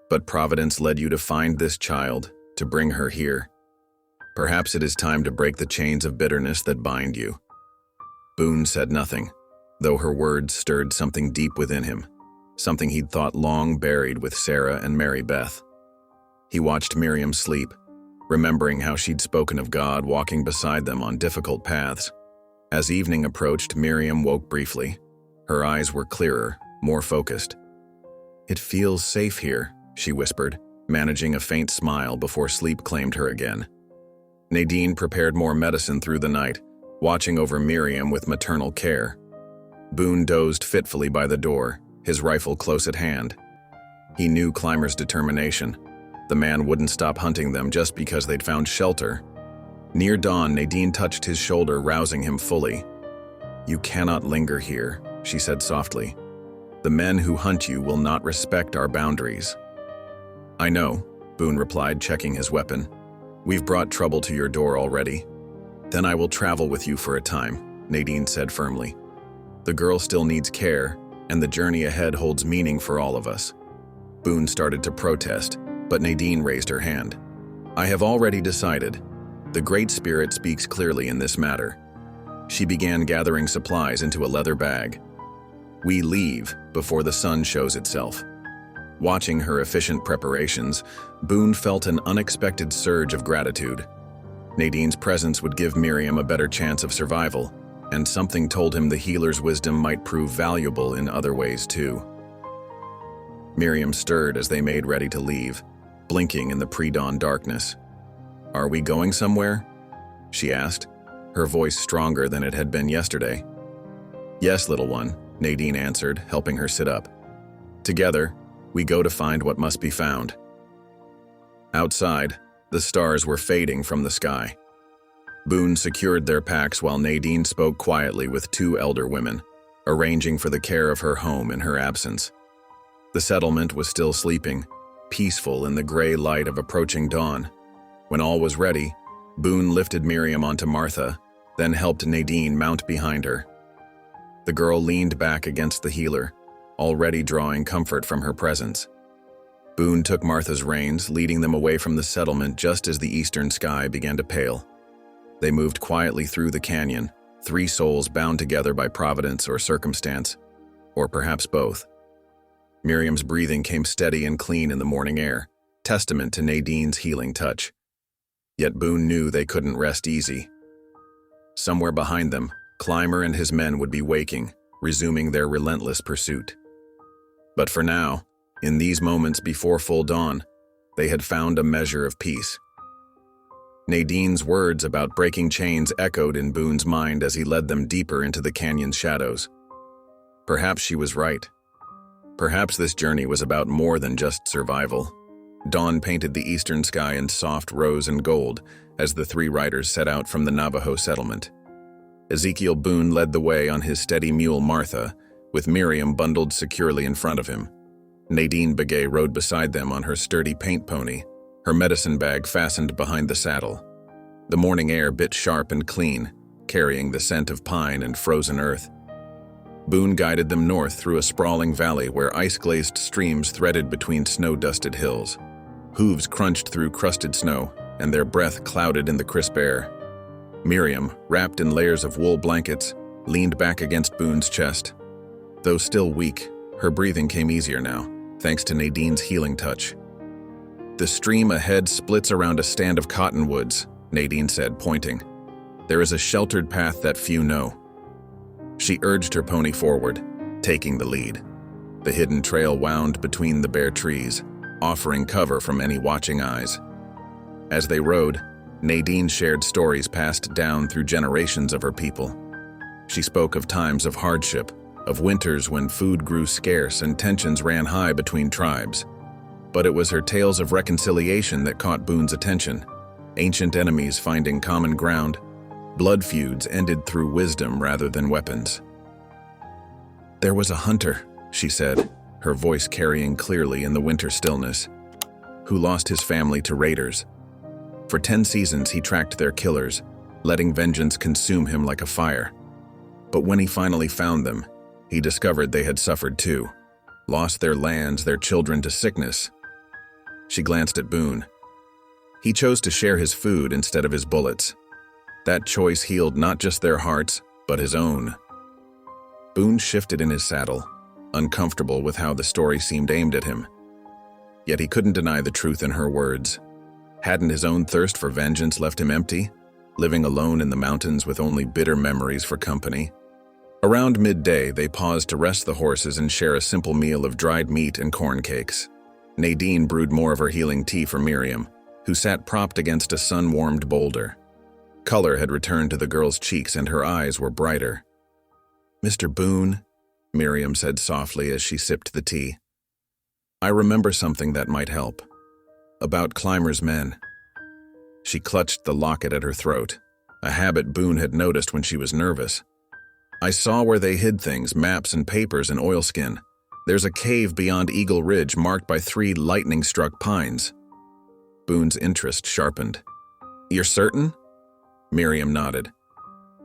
"But Providence led you to find this child, to bring her here. Perhaps it is time to break the chains of bitterness that bind you." Boone said nothing, though her words stirred something deep within him, something he'd thought long buried with Sarah and Mary Beth. He watched Miriam sleep, remembering how she'd spoken of God walking beside them on difficult paths. As evening approached, Miriam woke briefly. Her eyes were clearer, more focused. "It feels safe here," she whispered, managing a faint smile before sleep claimed her again. Nadine prepared more medicine through the night, watching over Miriam with maternal care. Boone dozed fitfully by the door, his rifle close at hand. He knew Clymer's determination. The man wouldn't stop hunting them just because they'd found shelter. Near dawn, Nadine touched his shoulder, rousing him fully. "You cannot linger here," she said softly. "The men who hunt you will not respect our boundaries." "I know," Boone replied, checking his weapon. "We've brought trouble to your door already." "Then I will travel with you for a time," Nadine said firmly. "The girl still needs care, and the journey ahead holds meaning for all of us." Boone started to protest, but Nadine raised her hand. "I have already decided. The Great Spirit speaks clearly in this matter." She began gathering supplies into a leather bag. We leave before the sun shows itself. Watching her efficient preparations, Boone felt an unexpected surge of gratitude. Nadine's presence would give Miriam a better chance of survival, and something told him the healer's wisdom might prove valuable in other ways too. Miriam stirred as they made ready to leave, blinking in the pre-dawn darkness. "Are we going somewhere?" she asked, her voice stronger than it had been yesterday. "Yes, little one," Nadine answered, helping her sit up. "Together, we go to find what must be found." Outside, the stars were fading from the sky. Boone secured their packs while Nadine spoke quietly with two elder women, arranging for the care of her home in her absence. The settlement was still sleeping, peaceful in the gray light of approaching dawn. When all was ready, Boone lifted Miriam onto Martha, then helped Nadine mount behind her. The girl leaned back against the healer, already drawing comfort from her presence. Boone took Martha's reins, leading them away from the settlement just as the eastern sky began to pale. They moved quietly through the canyon, three souls bound together by providence or circumstance, or perhaps both. Miriam's breathing came steady and clean in the morning air, testament to Nadine's healing touch. Yet Boone knew they couldn't rest easy. Somewhere behind them, Clymer and his men would be waking, resuming their relentless pursuit. But for now, in these moments before full dawn, they had found a measure of peace. Nadine's words about breaking chains echoed in Boone's mind as he led them deeper into the canyon's shadows. Perhaps she was right. Perhaps this journey was about more than just survival. Dawn painted the eastern sky in soft rose and gold as the three riders set out from the Navajo settlement. Ezekiel Boone led the way on his steady mule Martha, with Miriam bundled securely in front of him. Nadine Begay rode beside them on her sturdy paint pony, her medicine bag fastened behind the saddle. The morning air bit sharp and clean, carrying the scent of pine and frozen earth. Boone guided them north through a sprawling valley where ice-glazed streams threaded between snow-dusted hills. Hooves crunched through crusted snow, and their breath clouded in the crisp air. Miriam, wrapped in layers of wool blankets, leaned back against Boone's chest. Though still weak, her breathing came easier now, thanks to Nadine's healing touch. "The stream ahead splits around a stand of cottonwoods," Nadine said, pointing. "There is a sheltered path that few know." She urged her pony forward, taking the lead. The hidden trail wound between the bare trees, offering cover from any watching eyes. As they rode, Nadine shared stories passed down through generations of her people. She spoke of times of hardship, of winters when food grew scarce and tensions ran high between tribes. But it was her tales of reconciliation that caught Boone's attention. Ancient enemies finding common ground, blood feuds ended through wisdom rather than weapons. "There was a hunter," she said, her voice carrying clearly in the winter stillness, "who lost his family to raiders. For 10 seasons he tracked their killers, letting vengeance consume him like a fire. But when he finally found them, he discovered they had suffered too, lost their lands, their children to sickness." She glanced at Boone. He chose to share his food instead of his bullets. That choice healed not just their hearts, but his own. Boone shifted in his saddle, uncomfortable with how the story seemed aimed at him. Yet he couldn't deny the truth in her words. Hadn't his own thirst for vengeance left him empty, living alone in the mountains with only bitter memories for company? Around midday, they paused to rest the horses and share a simple meal of dried meat and corn cakes. Nadine brewed more of her healing tea for Miriam, who sat propped against a sun-warmed boulder. Color had returned to the girl's cheeks and her eyes were brighter. "Mr. Boone," Miriam said softly as she sipped the tea, "I remember something that might help. About Clymer's men." She clutched the locket at her throat, a habit Boone had noticed when she was nervous. "I saw where they hid things, maps and papers and oilskin. There's a cave beyond Eagle Ridge marked by 3 lightning-struck pines." Boone's interest sharpened. "You're certain?" Miriam nodded.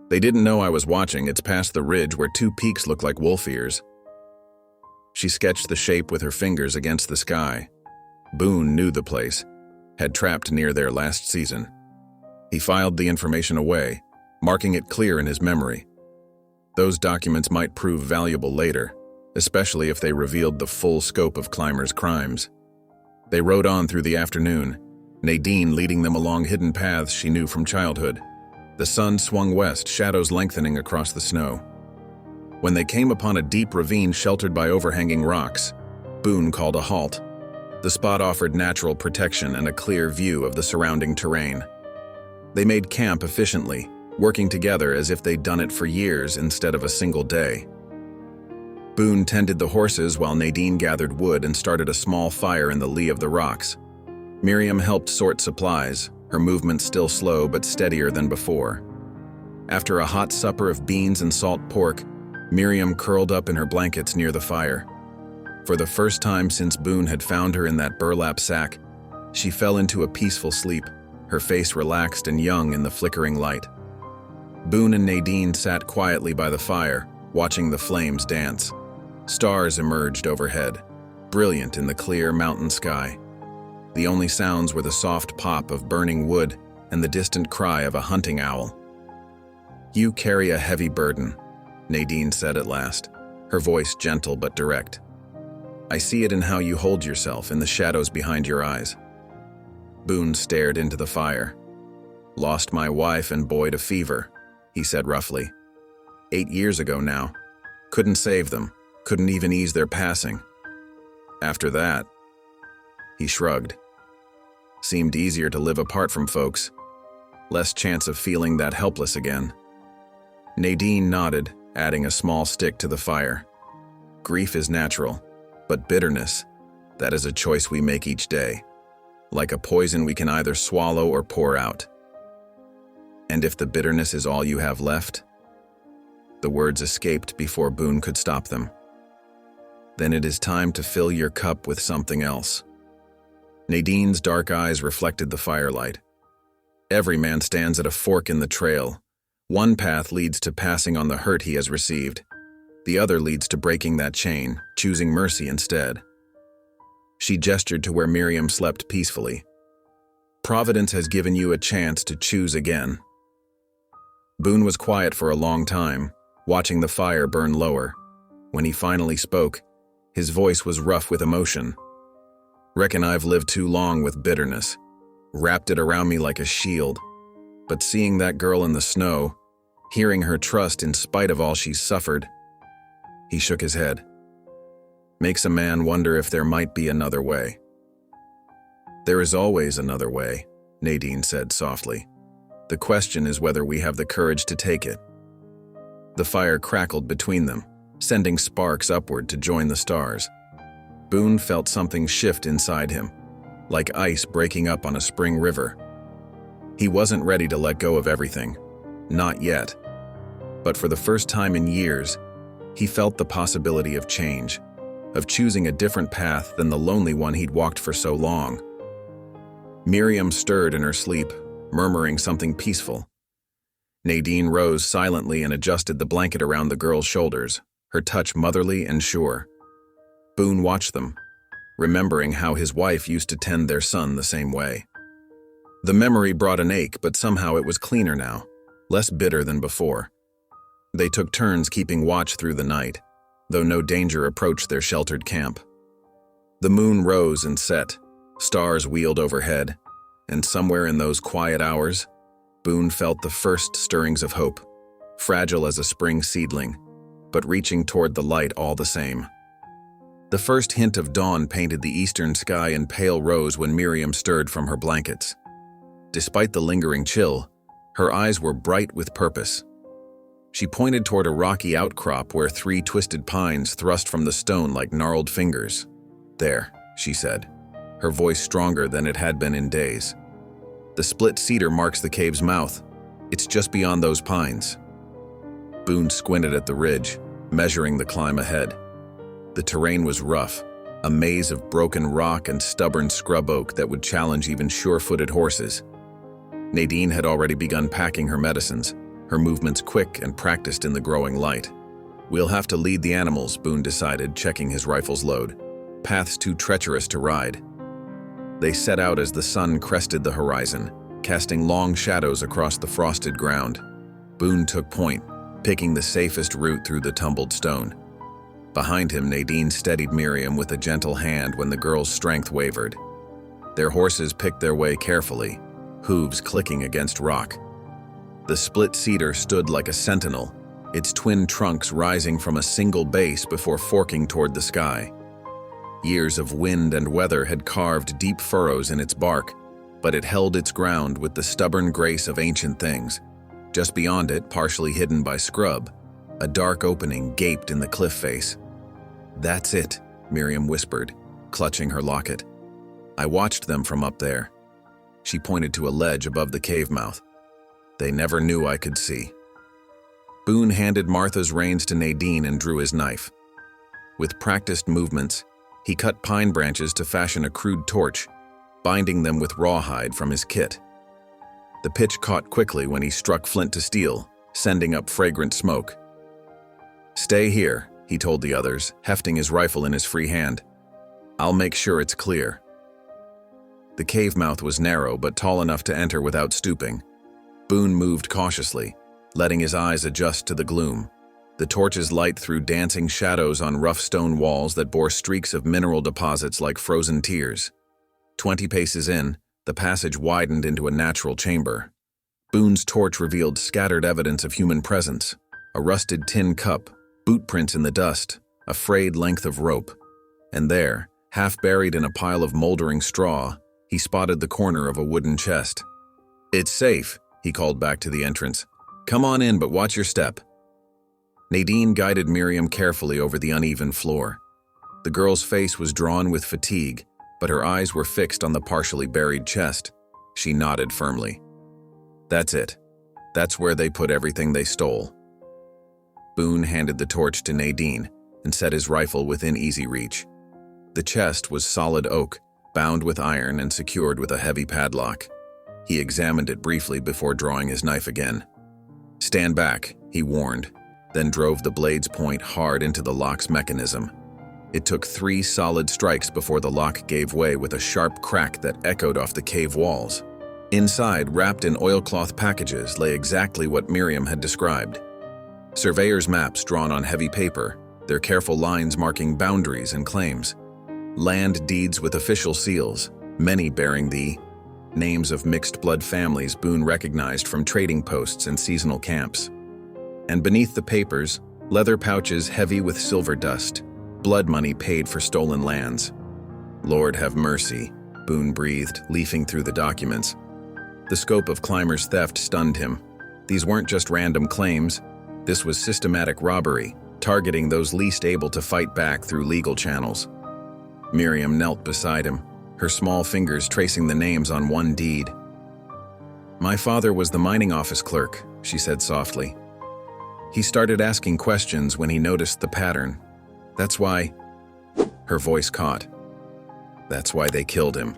"They didn't know I was watching. It's past the ridge where 2 peaks look like wolf ears." She sketched the shape with her fingers against the sky. Boone knew the place, had trapped near there last season. He filed the information away, marking it clear in his memory. Those documents might prove valuable later, especially if they revealed the full scope of Clymer's crimes. They rode on through the afternoon, Nadine leading them along hidden paths she knew from childhood. The sun swung west, shadows lengthening across the snow. When they came upon a deep ravine sheltered by overhanging rocks, Boone called a halt. The spot offered natural protection and a clear view of the surrounding terrain. They made camp efficiently, working together as if they'd done it for years instead of a single day. Boone tended the horses while Nadine gathered wood and started a small fire in the lee of the rocks. Miriam helped sort supplies, her movement still slow but steadier than before. After a hot supper of beans and salt pork, Miriam curled up in her blankets near the fire. For the first time since Boone had found her in that burlap sack, she fell into a peaceful sleep, her face relaxed and young in the flickering light. Boone and Nadine sat quietly by the fire, watching the flames dance. Stars emerged overhead, brilliant in the clear mountain sky. The only sounds were the soft pop of burning wood and the distant cry of a hunting owl. "You carry a heavy burden," Nadine said at last, her voice gentle but direct. "I see it in how you hold yourself, in the shadows behind your eyes." Boone stared into the fire. "Lost my wife and boy to fever," he said roughly. 8 years ago now. Couldn't save them, couldn't even ease their passing. After that, he shrugged. Seemed easier to live apart from folks. Less chance of feeling that helpless again. Nadine nodded, adding a small stick to the fire. "Grief is natural, but bitterness, that is a choice we make each day. Like a poison we can either swallow or pour out. And if the bitterness is all you have left?" The words escaped before Boone could stop them. "Then it is time to fill your cup with something else." Nadine's dark eyes reflected the firelight. Every man stands at a fork in the trail. One path leads to passing on the hurt he has received. The other leads to breaking that chain, choosing mercy instead. She gestured to where Miriam slept peacefully. "Providence has given you a chance to choose again." Boone was quiet for a long time, watching the fire burn lower. When he finally spoke, his voice was rough with emotion. "Reckon I've lived too long with bitterness, wrapped it around me like a shield. But seeing that girl in the snow, hearing her trust in spite of all she's suffered," he shook his head, "makes a man wonder if there might be another way." "There is always another way," Nadine said softly. "The question is whether we have the courage to take it." The fire crackled between them, sending sparks upward to join the stars. Boone felt something shift inside him, like ice breaking up on a spring river. He wasn't ready to let go of everything, not yet. But for the first time in years, he felt the possibility of change, of choosing a different path than the lonely one he'd walked for so long. Miriam stirred in her sleep, murmuring something peaceful. Nadine rose silently and adjusted the blanket around the girl's shoulders, her touch motherly and sure. Boone watched them, remembering how his wife used to tend their son the same way. The memory brought an ache, but somehow it was cleaner now, less bitter than before. They took turns keeping watch through the night, though no danger approached their sheltered camp. The moon rose and set, stars wheeled overhead, and somewhere in those quiet hours, Boone felt the first stirrings of hope, fragile as a spring seedling, but reaching toward the light all the same. The first hint of dawn painted the eastern sky in pale rose when Miriam stirred from her blankets. Despite the lingering chill, her eyes were bright with purpose. She pointed toward a rocky outcrop where 3 twisted pines thrust from the stone like gnarled fingers. "There," she said, her voice stronger than it had been in days. "The split cedar marks the cave's mouth. It's just beyond those pines." Boone squinted at the ridge, measuring the climb ahead. The terrain was rough, a maze of broken rock and stubborn scrub oak that would challenge even sure-footed horses. Nadine had already begun packing her medicines, her movements quick and practiced in the growing light. "We'll have to lead the animals," Boone decided, checking his rifle's load. "Paths too treacherous to ride." They set out as the sun crested the horizon, casting long shadows across the frosted ground. Boone took point, picking the safest route through the tumbled stone. Behind him, Nadine steadied Miriam with a gentle hand when the girl's strength wavered. Their horses picked their way carefully, hooves clicking against rock. The split cedar stood like a sentinel, its twin trunks rising from a single base before forking toward the sky. Years of wind and weather had carved deep furrows in its bark, but it held its ground with the stubborn grace of ancient things. Just beyond it, partially hidden by scrub, a dark opening gaped in the cliff face. "That's it," Miriam whispered, clutching her locket. "I watched them from up there." She pointed to a ledge above the cave mouth. "They never knew I could see." Boone handed Martha's reins to Nadine and drew his knife. With practiced movements, he cut pine branches to fashion a crude torch, binding them with rawhide from his kit. The pitch caught quickly when he struck flint to steel, sending up fragrant smoke. "Stay here," he told the others, hefting his rifle in his free hand. "I'll make sure it's clear." The cave mouth was narrow but tall enough to enter without stooping. Boone moved cautiously, letting his eyes adjust to the gloom. The torch's light threw dancing shadows on rough stone walls that bore streaks of mineral deposits like frozen tears. 20 paces in, the passage widened into a natural chamber. Boone's torch revealed scattered evidence of human presence: a rusted tin cup, boot prints in the dust, a frayed length of rope. And there, half buried in a pile of moldering straw, he spotted the corner of a wooden chest. "It's safe," he called back to the entrance. "Come on in, but watch your step." Nadine guided Miriam carefully over the uneven floor. The girl's face was drawn with fatigue, but her eyes were fixed on the partially buried chest. She nodded firmly. "That's it. That's where they put everything they stole." Boone handed the torch to Nadine and set his rifle within easy reach. The chest was solid oak, bound with iron and secured with a heavy padlock. He examined it briefly before drawing his knife again. "Stand back," he warned, then drove the blade's point hard into the lock's mechanism. It took 3 solid strikes before the lock gave way with a sharp crack that echoed off the cave walls. Inside, wrapped in oilcloth packages, lay exactly what Miriam had described. Surveyor's maps drawn on heavy paper, their careful lines marking boundaries and claims. Land deeds with official seals, many bearing the names of mixed-blood families Boone recognized from trading posts and seasonal camps. And beneath the papers, leather pouches heavy with silver dust, blood money paid for stolen lands. "Lord have mercy," Boone breathed, leafing through the documents. The scope of Clymer's theft stunned him. These weren't just random claims. This was systematic robbery, targeting those least able to fight back through legal channels. Miriam knelt beside him, her small fingers tracing the names on one deed. "My father was the mining office clerk," she said softly. "He started asking questions when he noticed the pattern. That's why—" Her voice caught. "That's why they killed him."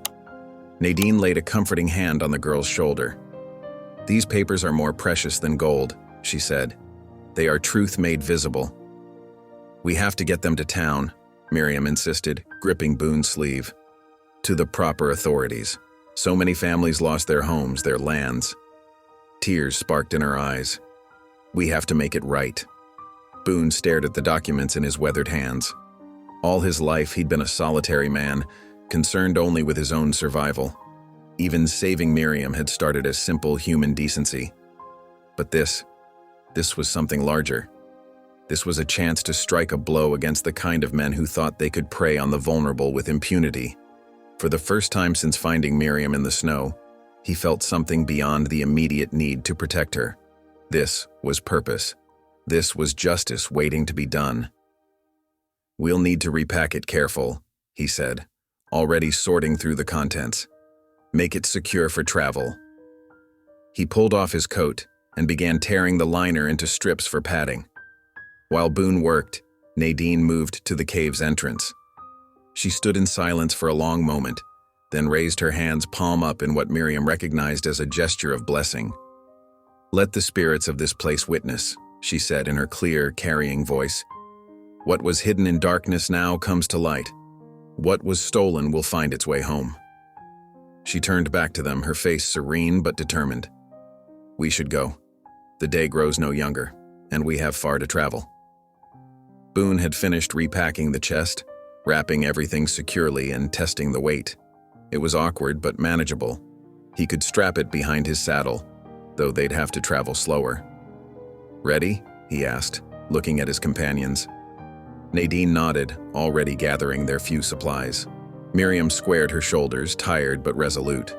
Nadine laid a comforting hand on the girl's shoulder. "These papers are more precious than gold," she said. "They are truth made visible." "We have to get them to town," Miriam insisted, gripping Boone's sleeve. "To the proper authorities. So many families lost their homes, their lands." Tears sparked in her eyes. "We have to make it right." Boone stared at the documents in his weathered hands. All his life he'd been a solitary man, concerned only with his own survival. Even saving Miriam had started as simple human decency. But this was something larger. This was a chance to strike a blow against the kind of men who thought they could prey on the vulnerable with impunity. For the first time since finding Miriam in the snow, he felt something beyond the immediate need to protect her. This was purpose. This was justice waiting to be done. "We'll need to repack it careful," he said, already sorting through the contents. "Make it secure for travel." He pulled off his coat and began tearing the liner into strips for padding. While Boone worked, Nadine moved to the cave's entrance. She stood in silence for a long moment, then raised her hands palm up in what Miriam recognized as a gesture of blessing. "Let the spirits of this place witness," she said in her clear, carrying voice. "What was hidden in darkness now comes to light. What was stolen will find its way home." She turned back to them, her face serene but determined. "We should go." The day grows no younger, and we have far to travel. Boone had finished repacking the chest, wrapping everything securely and testing the weight. It was awkward but manageable. He could strap it behind his saddle, though they'd have to travel slower. "Ready?" he asked, looking at his companions. Nadine nodded, already gathering their few supplies. Miriam squared her shoulders, tired but resolute.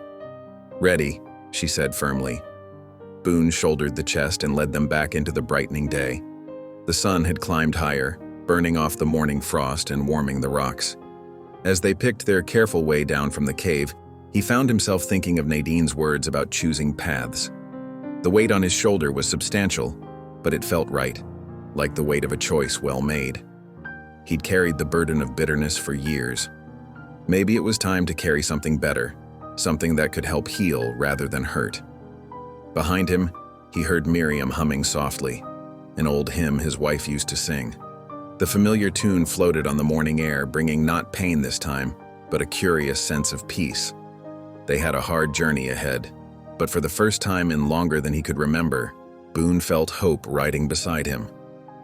"Ready," she said firmly. Boone shouldered the chest and led them back into the brightening day. The sun had climbed higher, burning off the morning frost and warming the rocks. As they picked their careful way down from the cave, he found himself thinking of Nadine's words about choosing paths. The weight on his shoulder was substantial, but it felt right, like the weight of a choice well made. He'd carried the burden of bitterness for years. Maybe it was time to carry something better, something that could help heal rather than hurt. Behind him, he heard Miriam humming softly, an old hymn his wife used to sing. The familiar tune floated on the morning air, bringing not pain this time, but a curious sense of peace. They had a hard journey ahead, but for the first time in longer than he could remember, Boone felt hope riding beside him.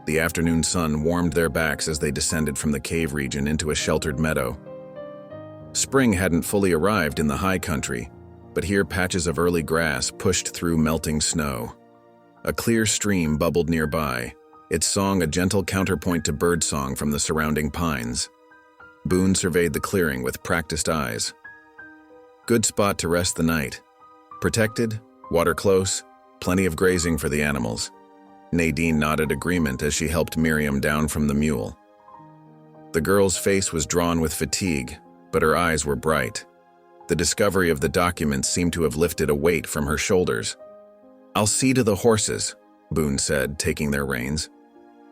The afternoon sun warmed their backs as they descended from the cave region into a sheltered meadow. Spring hadn't fully arrived in the high country, but here patches of early grass pushed through melting snow. A clear stream bubbled nearby, its song a gentle counterpoint to birdsong from the surrounding pines. Boone surveyed the clearing with practiced eyes. Good spot to rest the night. Protected, water close, plenty of grazing for the animals. Nadine nodded agreement as she helped Miriam down from the mule. The girl's face was drawn with fatigue, but her eyes were bright. The discovery of the documents seemed to have lifted a weight from her shoulders. "I'll see to the horses," Boone said, taking their reins.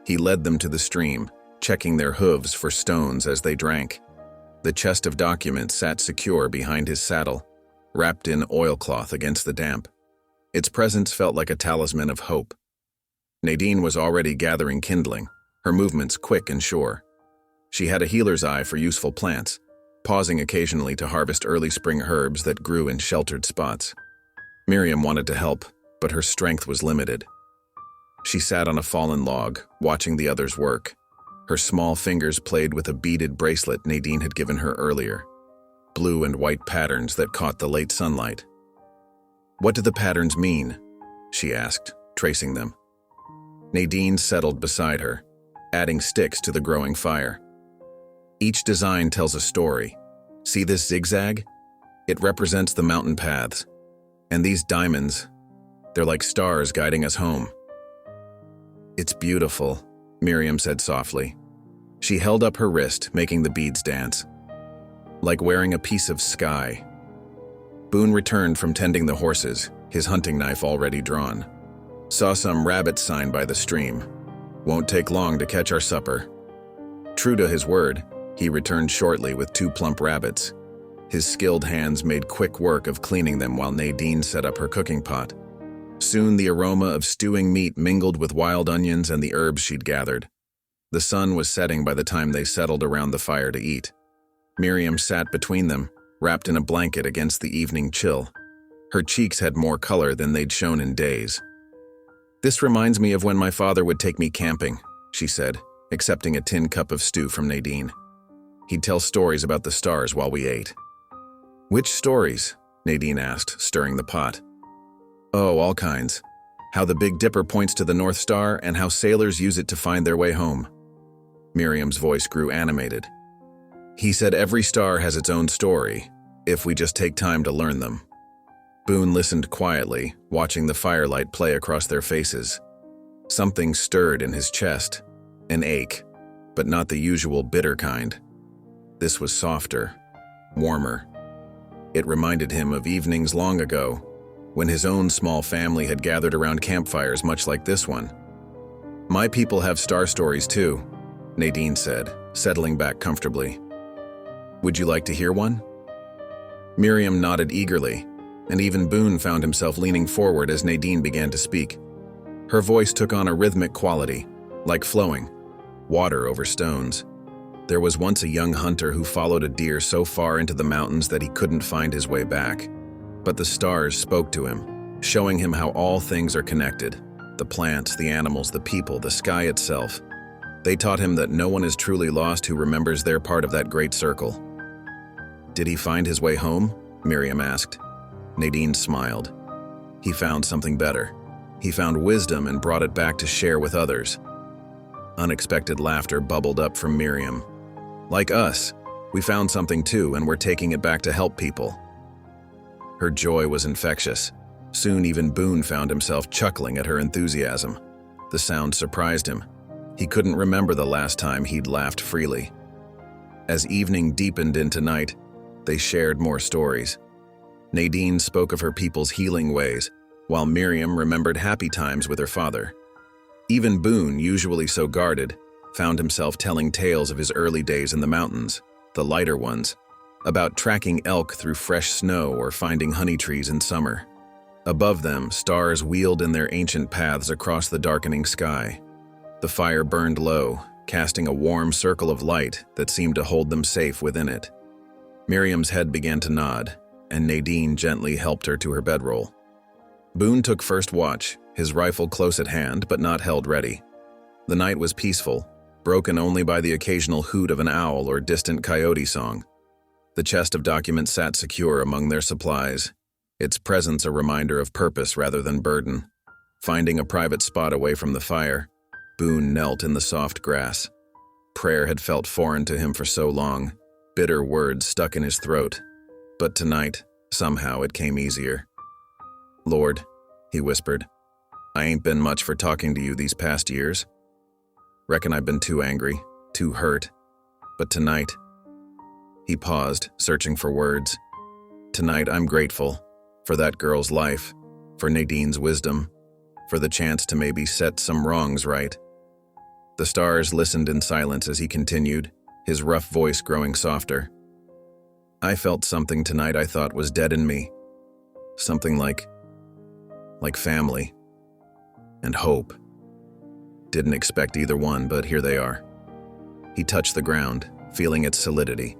He led them to the stream, checking their hooves for stones as they drank. The chest of documents sat secure behind his saddle, wrapped in oilcloth against the damp. Its presence felt like a talisman of hope. Nadine was already gathering kindling, her movements quick and sure. She had a healer's eye for useful plants, pausing occasionally to harvest early spring herbs that grew in sheltered spots. Miriam wanted to help, but her strength was limited. She sat on a fallen log, watching the others work. Her small fingers played with a beaded bracelet Nadine had given her earlier, blue and white patterns that caught the late sunlight. "What do the patterns mean?" she asked, tracing them. Nadine settled beside her, adding sticks to the growing fire. "Each design tells a story. See this zigzag? It represents the mountain paths. And these diamonds, they're like stars guiding us home." "It's beautiful," Miriam said softly. She held up her wrist, making the beads dance. "Like wearing a piece of sky." Boone returned from tending the horses, his hunting knife already drawn. "Saw some rabbits sign by the stream. Won't take long to catch our supper." True to his word, he returned shortly with 2 plump rabbits. His skilled hands made quick work of cleaning them while Nadine set up her cooking pot. Soon the aroma of stewing meat mingled with wild onions and the herbs she'd gathered. The sun was setting by the time they settled around the fire to eat. Miriam sat between them, wrapped in a blanket against the evening chill. Her cheeks had more color than they'd shown in days. "This reminds me of when my father would take me camping," she said, accepting a tin cup of stew from Nadine. "He'd tell stories about the stars while we ate." "Which stories?" Nadine asked, stirring the pot. "Oh, all kinds. How the Big Dipper points to the North Star and how sailors use it to find their way home." Miriam's voice grew animated. "He said every star has its own story, if we just take time to learn them." Boone listened quietly, watching the firelight play across their faces. Something stirred in his chest, an ache, but not the usual bitter kind. This was softer, warmer. It reminded him of evenings long ago, when his own small family had gathered around campfires much like this one. "My people have star stories too," Nadine said, settling back comfortably. "Would you like to hear one?" Miriam nodded eagerly, and even Boone found himself leaning forward as Nadine began to speak. Her voice took on a rhythmic quality, like flowing, water over stones. There was once a young hunter who followed a deer so far into the mountains that he couldn't find his way back. But the stars spoke to him, showing him how all things are connected. The plants, the animals, the people, the sky itself. They taught him that no one is truly lost who remembers their part of that great circle. "Did he find his way home?" Miriam asked. Nadine smiled. "He found something better. He found wisdom and brought it back to share with others." Unexpected laughter bubbled up from Miriam. "Like us, we found something too, and we're taking it back to help people." Her joy was infectious. Soon even Boone found himself chuckling at her enthusiasm. The sound surprised him. He couldn't remember the last time he'd laughed freely. As evening deepened into night, they shared more stories. Nadine spoke of her people's healing ways, while Miriam remembered happy times with her father. Even Boone, usually so guarded, found himself telling tales of his early days in the mountains, the lighter ones, about tracking elk through fresh snow or finding honey trees in summer. Above them, stars wheeled in their ancient paths across the darkening sky. The fire burned low, casting a warm circle of light that seemed to hold them safe within it. Miriam's head began to nod, and Nadine gently helped her to her bedroll. Boone took first watch, his rifle close at hand but not held ready. The night was peaceful, broken only by the occasional hoot of an owl or distant coyote song. The chest of documents sat secure among their supplies, its presence a reminder of purpose rather than burden. Finding a private spot away from the fire, Boone knelt in the soft grass. Prayer had felt foreign to him for so long, bitter words stuck in his throat. But tonight, somehow it came easier. "Lord," he whispered, "I ain't been much for talking to you these past years. Reckon I've been too angry, too hurt. But tonight..." He paused, searching for words. "Tonight I'm grateful for that girl's life, for Nadine's wisdom, for the chance to maybe set some wrongs right." The stars listened in silence as he continued, his rough voice growing softer. "I felt something tonight I thought was dead in me. Something like family and hope. Didn't expect either one, but here they are." He touched the ground, feeling its solidity.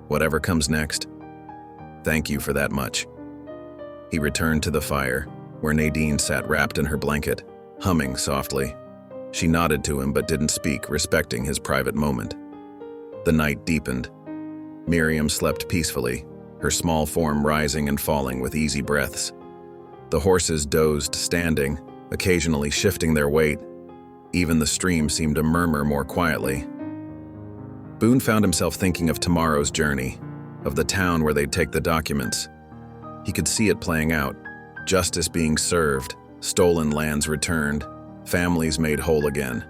"Whatever comes next, thank you for that much." He returned to the fire, where Nadine sat wrapped in her blanket, humming softly. She nodded to him but didn't speak, respecting his private moment. The night deepened. Miriam slept peacefully, her small form rising and falling with easy breaths. The horses dozed standing, occasionally shifting their weight. Even the stream seemed to murmur more quietly. Boone found himself thinking of tomorrow's journey, of the town where they'd take the documents. He could see it playing out, justice being served, stolen lands returned, families made whole again.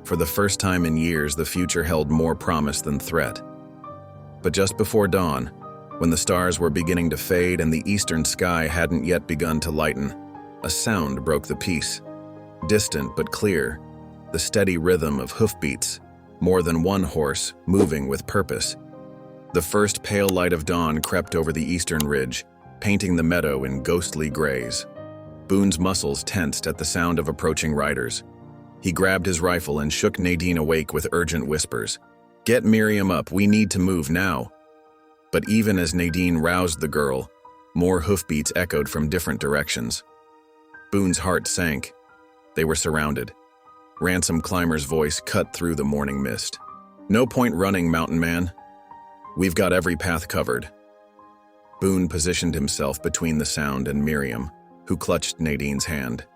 For the first time in years, the future held more promise than threat. But just before dawn, when the stars were beginning to fade and the eastern sky hadn't yet begun to lighten, a sound broke the peace. Distant but clear, the steady rhythm of hoofbeats, more than one horse moving with purpose. The first pale light of dawn crept over the eastern ridge, painting the meadow in ghostly grays. Boone's muscles tensed at the sound of approaching riders. He grabbed his rifle and shook Nadine awake with urgent whispers. "Get Miriam up, we need to move now." But even as Nadine roused the girl, more hoofbeats echoed from different directions. Boone's heart sank. They were surrounded. Ransom Clymer's voice cut through the morning mist. "No point running, mountain man. We've got every path covered." Boone positioned himself between the sound and Miriam, who clutched Nadine's hand.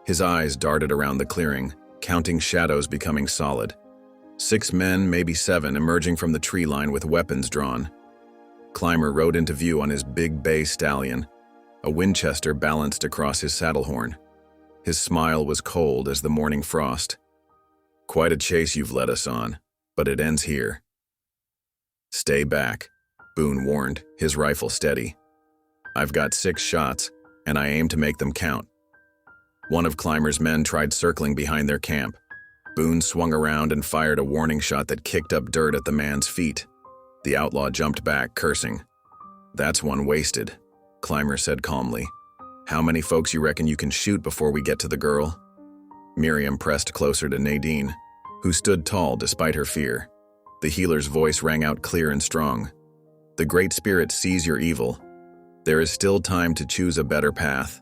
His eyes darted around the clearing, counting shadows becoming solid. 6 men, maybe 7, emerging from the tree line with weapons drawn. Clymer rode into view on his big bay stallion, a Winchester balanced across his saddle horn. His smile was cold as the morning frost. "Quite a chase you've led us on, but it ends here." "Stay back," Boone warned, his rifle steady. "I've got 6 shots, and I aim to make them count." One of Clymer's men tried circling behind their camp. Boone swung around and fired a warning shot that kicked up dirt at the man's feet. The outlaw jumped back, cursing. "That's one wasted," Clymer said calmly. "How many folks you reckon you can shoot before we get to the girl?" Miriam pressed closer to Nadine, who stood tall despite her fear. The healer's voice rang out clear and strong. "The Great Spirit sees your evil. There is still time to choose a better path."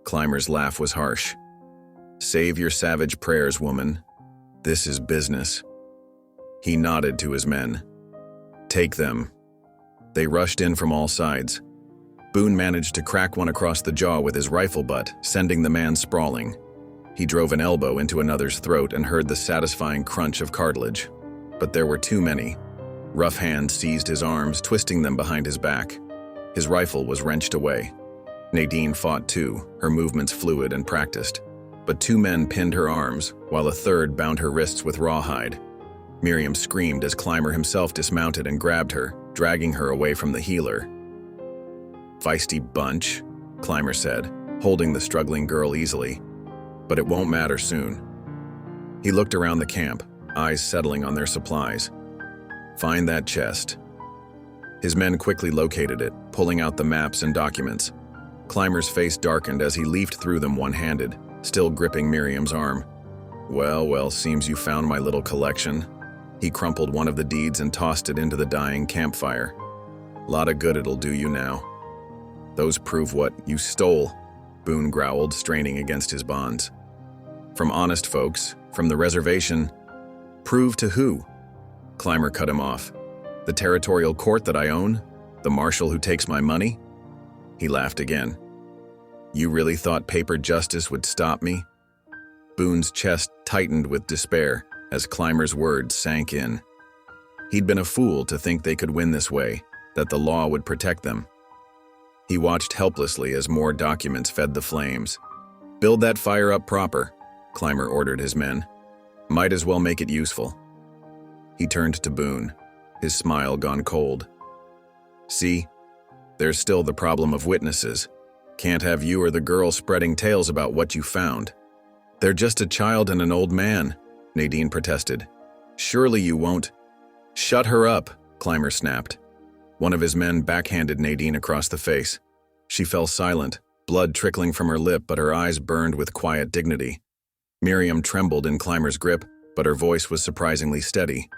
Clymer's laugh was harsh. Save your savage prayers, woman. This is business. He nodded to his men. Take them. They rushed in from all sides. Boone managed to crack one across the jaw with his rifle butt, sending the man sprawling. He drove an elbow into another's throat and heard the satisfying crunch of cartilage. But there were too many. Rough hands seized his arms, twisting them behind his back. His rifle was wrenched away. Nadine fought too, her movements fluid and practiced. But two men pinned her arms, while a third bound her wrists with rawhide. Miriam screamed as Clymer himself dismounted and grabbed her, dragging her away from the healer. Feisty bunch, Clymer said, holding the struggling girl easily. But it won't matter soon. He looked around the camp, eyes settling on their supplies. Find that chest. His men quickly located it, pulling out the maps and documents. Clymer's face darkened as he leafed through them one-handed, still gripping Miriam's arm. Well, seems you found my little collection. He crumpled one of the deeds and tossed it into the dying campfire. Lot of good it'll do you now. Those prove what you stole, Boone growled, straining against his bonds. From honest folks, from the reservation. Prove to who? Clymer cut him off. The territorial court that I own? The marshal who takes my money? He laughed again. You really thought paper justice would stop me? Boone's chest tightened with despair as Clymer's words sank in. He'd been a fool to think they could win this way, that the law would protect them. He watched helplessly as more documents fed the flames. Build that fire up proper, Clymer ordered his men. Might as well make it useful. He turned to Boone, his smile gone cold. See, there's still the problem of witnesses. Can't have you or the girl spreading tales about what you found. They're just a child and an old man, Nadine protested. Surely you won't. Shut her up, Clymer snapped. One of his men backhanded Nadine across the face. She fell silent, blood trickling from her lip, but her eyes burned with quiet dignity. Miriam trembled in Clymer's grip, but her voice was surprisingly steady.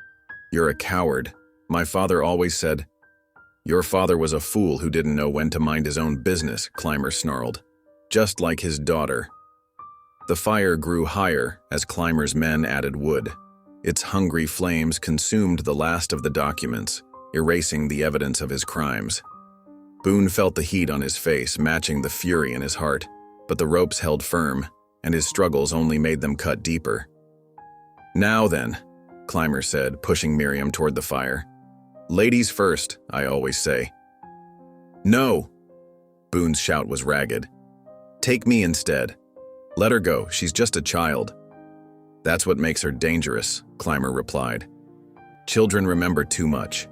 You're a coward. My father always said. Your father was a fool who didn't know when to mind his own business, Clymer snarled. Just like his daughter. The fire grew higher as Clymer's men added wood. Its hungry flames consumed the last of the documents, erasing the evidence of his crimes. Boone felt the heat on his face, matching the fury in his heart, but the ropes held firm, and his struggles only made them cut deeper. Now then, Clymer said, pushing Miriam toward the fire. Ladies first, I always say. No! Boone's shout was ragged. Take me instead. Let her go, she's just a child. That's what makes her dangerous, Clymer replied. Children remember too much.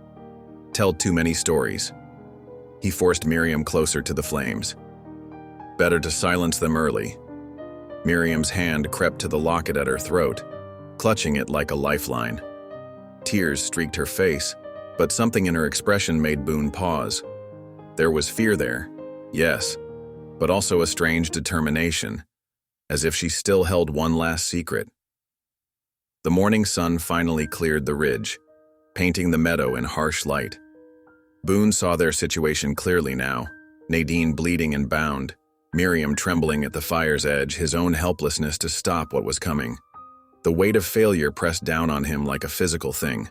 Tell too many stories. He forced Miriam closer to the flames. Better to silence them early. Miriam's hand crept to the locket at her throat, clutching it like a lifeline. Tears streaked her face, but something in her expression made Boone pause. There was fear there, yes, but also a strange determination, as if she still held one last secret. The morning sun finally cleared the ridge, painting the meadow in harsh light. Boone saw their situation clearly now, Nadine bleeding and bound, Miriam trembling at the fire's edge, his own helplessness to stop what was coming. The weight of failure pressed down on him like a physical thing.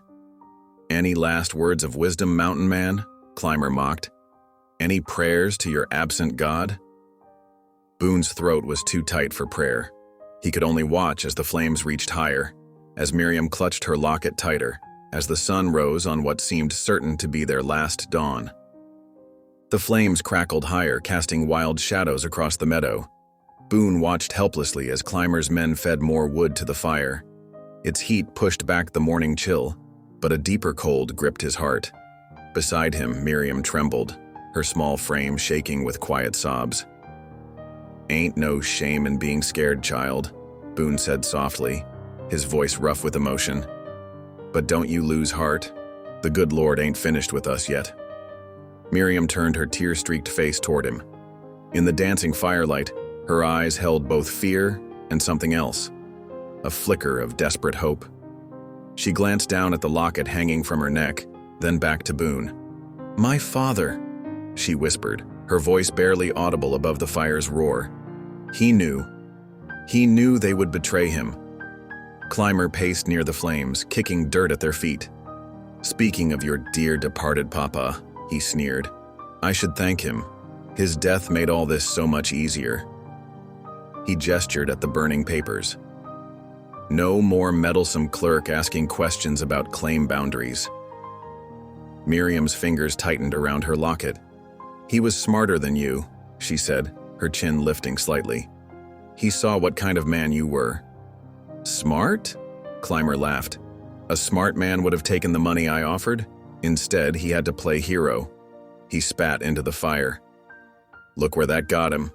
Any last words of wisdom, mountain man? Clymer mocked. Any prayers to your absent god? Boone's throat was too tight for prayer. He could only watch as the flames reached higher, as Miriam clutched her locket tighter, as the sun rose on what seemed certain to be their last dawn. The flames crackled higher, casting wild shadows across the meadow. Boone watched helplessly as Clymer's men fed more wood to the fire. Its heat pushed back the morning chill, but a deeper cold gripped his heart. Beside him, Miriam trembled, her small frame shaking with quiet sobs. Ain't no shame in being scared, child, Boone said softly, his voice rough with emotion. But don't you lose heart. The good Lord ain't finished with us yet. Miriam turned her tear-streaked face toward him. In the dancing firelight, her eyes held both fear and something else, a flicker of desperate hope. She glanced down at the locket hanging from her neck, then back to Boone. My father, she whispered, her voice barely audible above the fire's roar. He knew. He knew they would betray him. Clymer paced near the flames, kicking dirt at their feet. "Speaking of your dear departed papa," he sneered, "I should thank him. His death made all this so much easier." He gestured at the burning papers. No more meddlesome clerk asking questions about claim boundaries. Miriam's fingers tightened around her locket. "He was smarter than you," she said, her chin lifting slightly. "He saw what kind of man you were." "Smart?" Clymer laughed. "A smart man would have taken the money I offered. Instead, he had to play hero." He spat into the fire. "Look where that got him."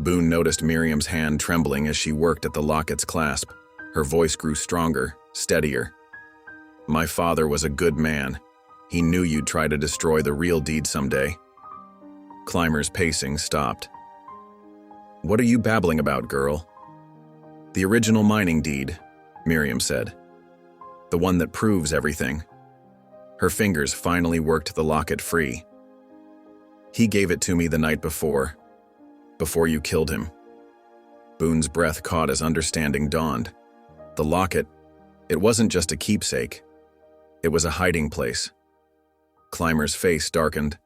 Boone noticed Miriam's hand trembling as she worked at the locket's clasp. Her voice grew stronger, steadier. "My father was a good man. He knew you'd try to destroy the real deed someday." Clymer's pacing stopped. "What are you babbling about, girl?" "The original mining deed," Miriam said. "The one that proves everything." Her fingers finally worked the locket free. "He gave it to me the night before you killed him." Boone's breath caught as understanding dawned. The locket, it wasn't just a keepsake. It was a hiding place. Clymer's face darkened.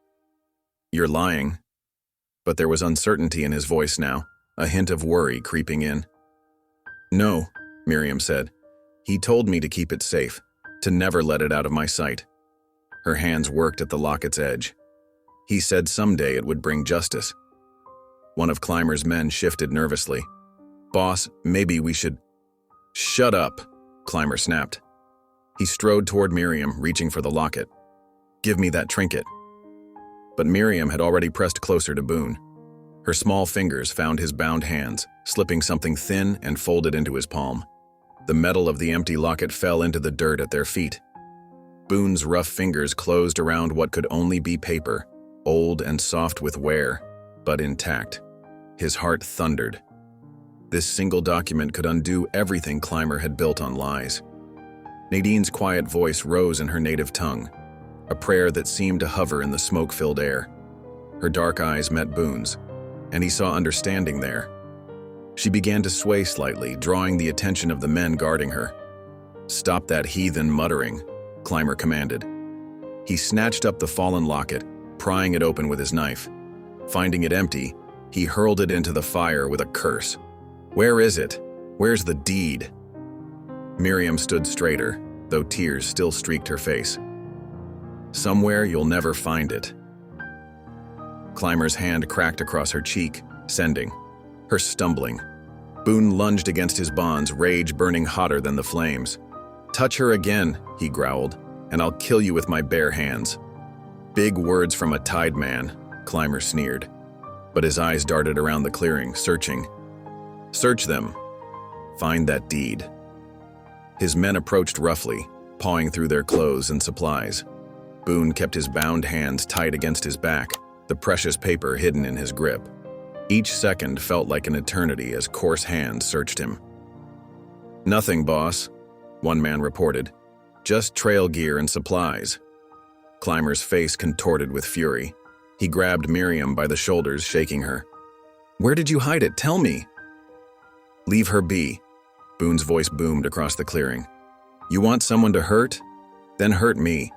"You're lying." But there was uncertainty in his voice now, a hint of worry creeping in. "No," Miriam said. "He told me to keep it safe, to never let it out of my sight." Her hands worked at the locket's edge. "He said someday it would bring justice." One of Clymer's men shifted nervously. "Boss, maybe we should—" "Shut up," Clymer snapped. He strode toward Miriam, reaching for the locket. "Give me that trinket." But Miriam had already pressed closer to Boone. Her small fingers found his bound hands, slipping something thin and folded into his palm. The metal of the empty locket fell into the dirt at their feet. Boone's rough fingers closed around what could only be paper, old and soft with wear, but intact. His heart thundered. This single document could undo everything Clymer had built on lies. Nadine's quiet voice rose in her native tongue, a prayer that seemed to hover in the smoke-filled air. Her dark eyes met Boone's, and he saw understanding there. She began to sway slightly, drawing the attention of the men guarding her. "Stop that heathen muttering," Clymer commanded. He snatched up the fallen locket, prying it open with his knife. Finding it empty, he hurled it into the fire with a curse. "Where is it? Where's the deed?" Miriam stood straighter, though tears still streaked her face. "Somewhere you'll never find it." Clymer's hand cracked across her cheek, sending her stumbling. Boone lunged against his bonds, rage burning hotter than the flames. "Touch her again," he growled, "and I'll kill you with my bare hands." "Big words from a tied man," Clymer sneered. But his eyes darted around the clearing, searching. "Search them. Find that deed." His men approached roughly, pawing through their clothes and supplies. Boone kept his bound hands tight against his back, the precious paper hidden in his grip. Each second felt like an eternity as coarse hands searched him. "Nothing, boss," one man reported. "Just trail gear and supplies." Clymer's face contorted with fury. He grabbed Miriam by the shoulders, shaking her. "Where did you hide it? Tell me." "Leave her be," Boone's voice boomed across the clearing. "You want someone to hurt? Then hurt me.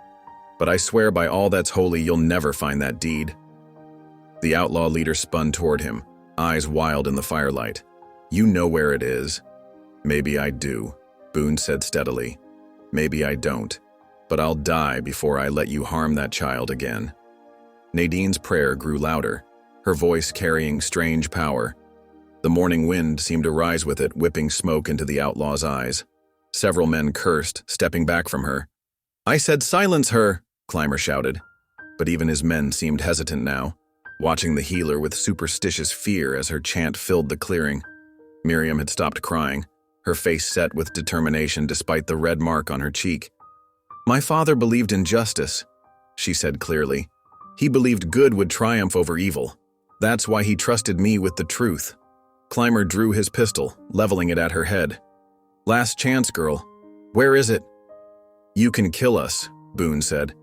But I swear by all that's holy you'll never find that deed." The outlaw leader spun toward him, eyes wild in the firelight. "You know where it is." "Maybe I do," Boone said steadily. "Maybe I don't. But I'll die before I let you harm that child again." Nadine's prayer grew louder, her voice carrying strange power. The morning wind seemed to rise with it, whipping smoke into the outlaw's eyes. Several men cursed, stepping back from her. "I said silence her!" Clymer shouted. But even his men seemed hesitant now, watching the healer with superstitious fear as her chant filled the clearing. Miriam had stopped crying, her face set with determination despite the red mark on her cheek. "My father believed in justice," she said clearly. "He believed good would triumph over evil. That's why he trusted me with the truth." Clymer drew his pistol, leveling it at her head. "Last chance, girl. Where is it?" "You can kill us," Boone said,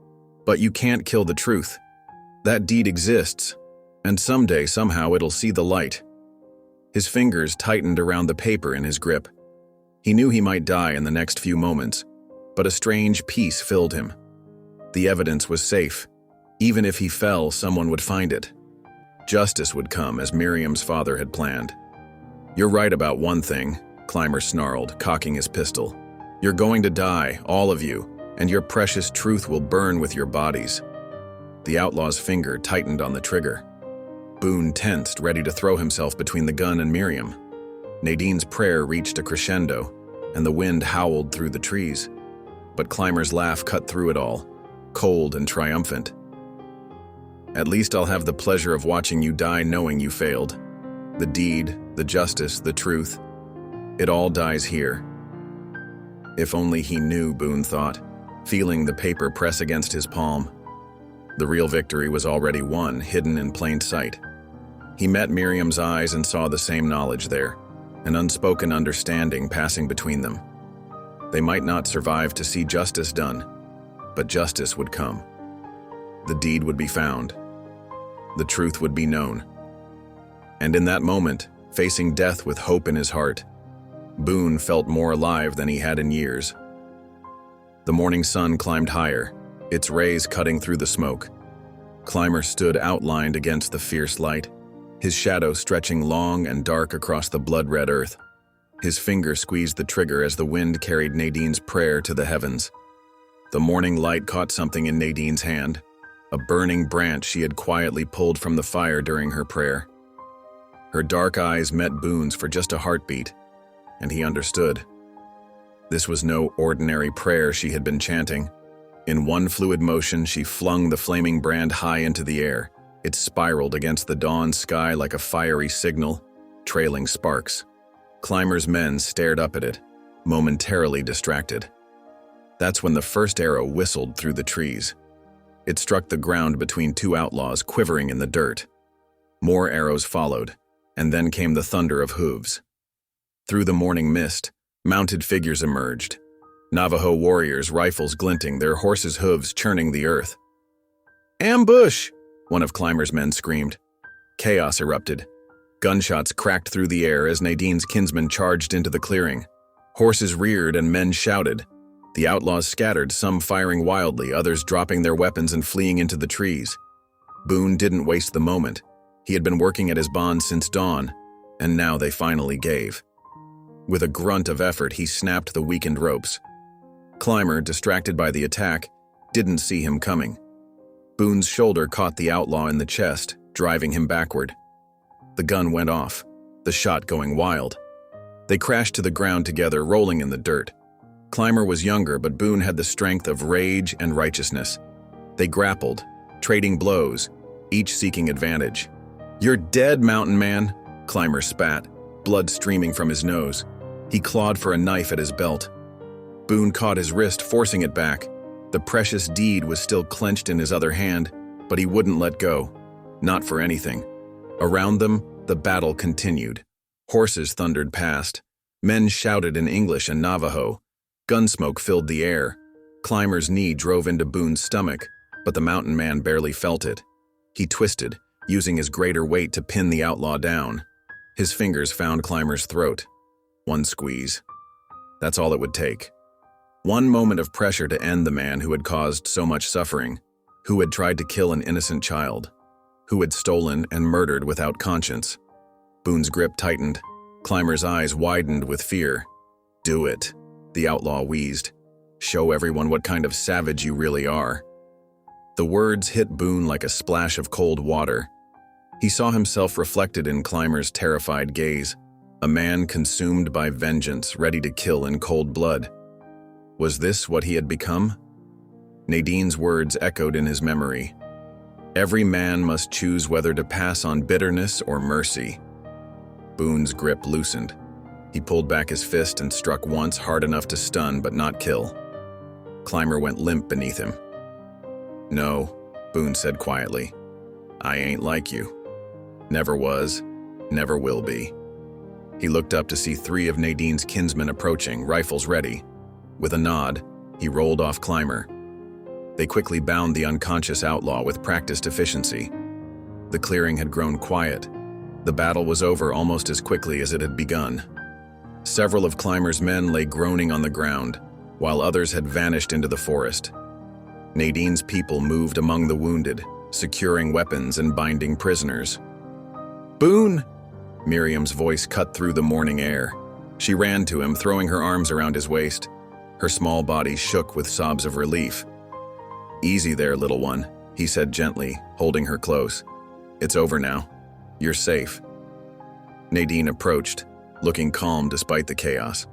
"but you can't kill the truth. That deed exists, and someday, somehow, it'll see the light." His fingers tightened around the paper in his grip. He knew he might die in the next few moments, but a strange peace filled him. The evidence was safe. Even if he fell, someone would find it. Justice would come, as Miriam's father had planned. "You're right about one thing," Clymer snarled, cocking his pistol. "You're going to die, all of you, and your precious truth will burn with your bodies." The outlaw's finger tightened on the trigger. Boone tensed, ready to throw himself between the gun and Miriam. Nadine's prayer reached a crescendo, and the wind howled through the trees. But Clymer's laugh cut through it all, cold and triumphant. "At least I'll have the pleasure of watching you die knowing you failed. The deed, the justice, the truth, it all dies here." If only he knew, Boone thought, feeling the paper press against his palm. The real victory was already won, hidden in plain sight. He met Miriam's eyes and saw the same knowledge there, an unspoken understanding passing between them. They might not survive to see justice done, but justice would come. The deed would be found. The truth would be known. And in that moment, facing death with hope in his heart, Boone felt more alive than he had in years. The morning sun climbed higher, its rays cutting through the smoke. Clymer stood outlined against the fierce light, his shadow stretching long and dark across the blood-red earth. His finger squeezed the trigger as the wind carried Nadine's prayer to the heavens. The morning light caught something in Nadine's hand, a burning branch she had quietly pulled from the fire during her prayer. Her dark eyes met Boone's for just a heartbeat, and he understood. This was no ordinary prayer she had been chanting. In one fluid motion, she flung the flaming brand high into the air. It spiraled against the dawn sky like a fiery signal, trailing sparks. Clymer's men stared up at it, momentarily distracted. That's when the first arrow whistled through the trees. It struck the ground between two outlaws, quivering in the dirt. More arrows followed, and then came the thunder of hooves. Through the morning mist, mounted figures emerged. Navajo warriors, rifles glinting, their horses' hooves churning the earth. "Ambush!" one of Clymer's men screamed. Chaos erupted. Gunshots cracked through the air as Nadine's kinsmen charged into the clearing. Horses reared and men shouted. The outlaws scattered, some firing wildly, others dropping their weapons and fleeing into the trees. Boone didn't waste the moment. He had been working at his bond since dawn, and now they finally gave. With a grunt of effort, he snapped the weakened ropes. Clymer, distracted by the attack, didn't see him coming. Boone's shoulder caught the outlaw in the chest, driving him backward. The gun went off, the shot going wild. They crashed to the ground together, rolling in the dirt. Clymer was younger, but Boone had the strength of rage and righteousness. They grappled, trading blows, each seeking advantage. "You're dead, mountain man," Clymer spat, blood streaming from his nose. He clawed for a knife at his belt. Boone caught his wrist, forcing it back. The precious deed was still clenched in his other hand, but he wouldn't let go. Not for anything. Around them, the battle continued. Horses thundered past. Men shouted in English and Navajo. Gunsmoke filled the air. Clymer's knee drove into Boone's stomach, but the mountain man barely felt it. He twisted, using his greater weight to pin the outlaw down. His fingers found Clymer's throat. One squeeze. That's all it would take. One moment of pressure to end the man who had caused so much suffering, who had tried to kill an innocent child, who had stolen and murdered without conscience. Boone's grip tightened. Clymer's eyes widened with fear. "Do it," the outlaw wheezed. "Show everyone what kind of savage you really are." The words hit Boone like a splash of cold water. He saw himself reflected in Clymer's terrified gaze, a man consumed by vengeance, ready to kill in cold blood. Was this what he had become? Nadine's words echoed in his memory. Every man must choose whether to pass on bitterness or mercy. Boone's grip loosened. He pulled back his fist and struck once, hard enough to stun but not kill. Clymer went limp beneath him. "No," Boone said quietly. "I ain't like you. Never was, never will be." He looked up to see 3 of Nadine's kinsmen approaching, rifles ready. With a nod, he rolled off Clymer. They quickly bound the unconscious outlaw with practiced efficiency. The clearing had grown quiet. The battle was over almost as quickly as it had begun. Several of Clymer's men lay groaning on the ground, while others had vanished into the forest. Nadine's people moved among the wounded, securing weapons and binding prisoners. "Boone!" Miriam's voice cut through the morning air. She ran to him, throwing her arms around his waist. Her small body shook with sobs of relief. "Easy there, little one," he said gently, holding her close. "It's over now. You're safe." Nadine approached, looking calm despite the chaos.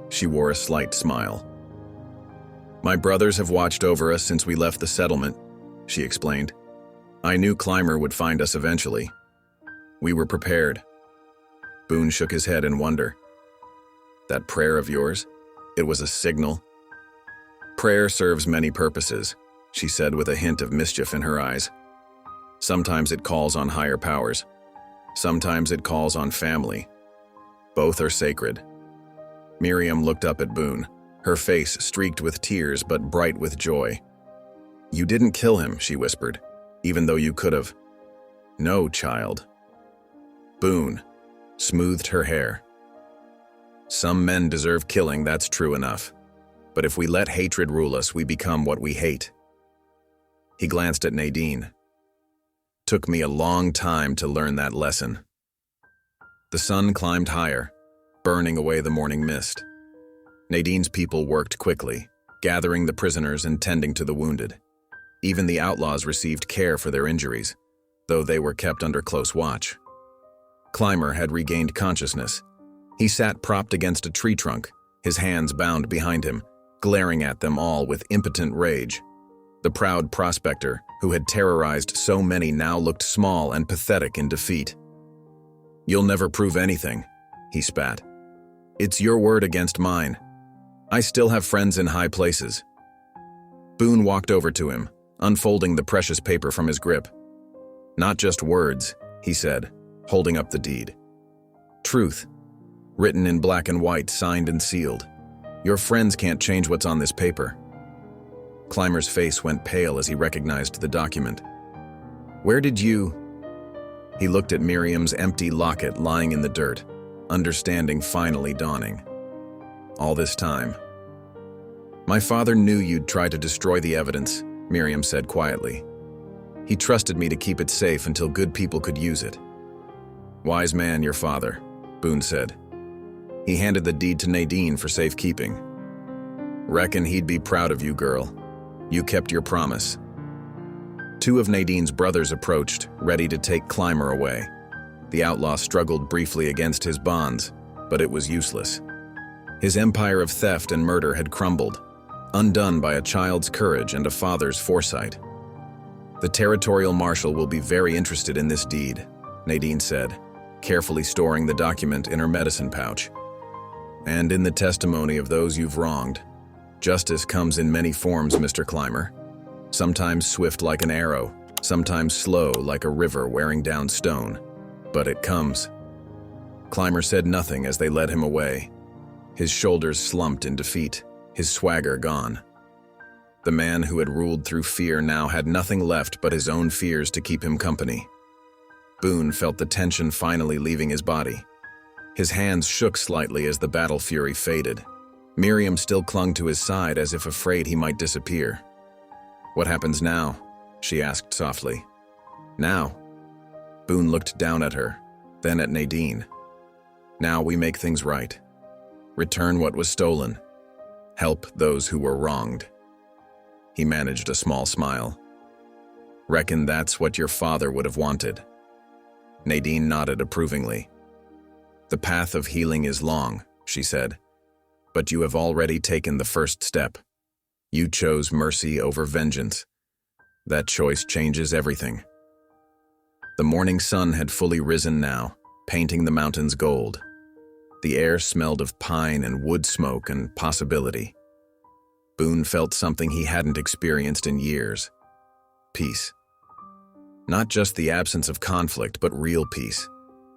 She wore a slight smile. "My brothers have watched over us since we left the settlement," she explained. "I knew Clymer would find us eventually. We were prepared." Boone shook his head in wonder. "That prayer of yours? It was a signal?" "Prayer serves many purposes," she said with a hint of mischief in her eyes. "Sometimes it calls on higher powers. Sometimes it calls on family. Both are sacred." Miriam looked up at Boone, her face streaked with tears but bright with joy. "You didn't kill him," she whispered, "even though you could have." "No, child." Boone smoothed her hair. "Some men deserve killing, that's true enough. But if we let hatred rule us, we become what we hate." He glanced at Nadine. "Took me a long time to learn that lesson." The sun climbed higher, burning away the morning mist. Nadine's people worked quickly, gathering the prisoners and tending to the wounded. Even the outlaws received care for their injuries, though they were kept under close watch. Clymer had regained consciousness. He sat propped against a tree trunk, his hands bound behind him, glaring at them all with impotent rage. The proud prospector, who had terrorized so many, now looked small and pathetic in defeat. "You'll never prove anything," he spat. "It's your word against mine. I still have friends in high places." Boone walked over to him, unfolding the precious paper from his grip. "Not just words," he said, holding up the deed. "Truth, written in black and white, signed and sealed. Your friends can't change what's on this paper." Clymer's face went pale as he recognized the document. "Where did you—" He looked at Miriam's empty locket lying in the dirt, understanding finally dawning. "All this time." "My father knew you'd try to destroy the evidence," Miriam said quietly. "He trusted me to keep it safe until good people could use it." "Wise man, your father," Boone said. He handed the deed to Nadine for safekeeping. "Reckon he'd be proud of you, girl. You kept your promise." Two of Nadine's brothers approached, ready to take Clymer away. The outlaw struggled briefly against his bonds, but it was useless. His empire of theft and murder had crumbled, undone by a child's courage and a father's foresight. "The territorial marshal will be very interested in this deed," Nadine said, carefully storing the document in her medicine pouch. "And in the testimony of those you've wronged. Justice comes in many forms, Mr. Clymer. Sometimes swift like an arrow, sometimes slow like a river wearing down stone. But it comes." Clymer said nothing as they led him away. His shoulders slumped in defeat, his swagger gone. The man who had ruled through fear now had nothing left but his own fears to keep him company. Boone felt the tension finally leaving his body. His hands shook slightly as the battle fury faded. Miriam still clung to his side as if afraid he might disappear. "What happens now?" she asked softly. "Now?" Boone looked down at her, then at Nadine. "Now we make things right. Return what was stolen. Help those who were wronged." He managed a small smile. "Reckon that's what your father would have wanted." Nadine nodded approvingly. "The path of healing is long," she said, "but you have already taken the first step. You chose mercy over vengeance. That choice changes everything." The morning sun had fully risen now, painting the mountains gold. The air smelled of pine and wood smoke and possibility. Boone felt something he hadn't experienced in years. Peace. Not just the absence of conflict, but real peace.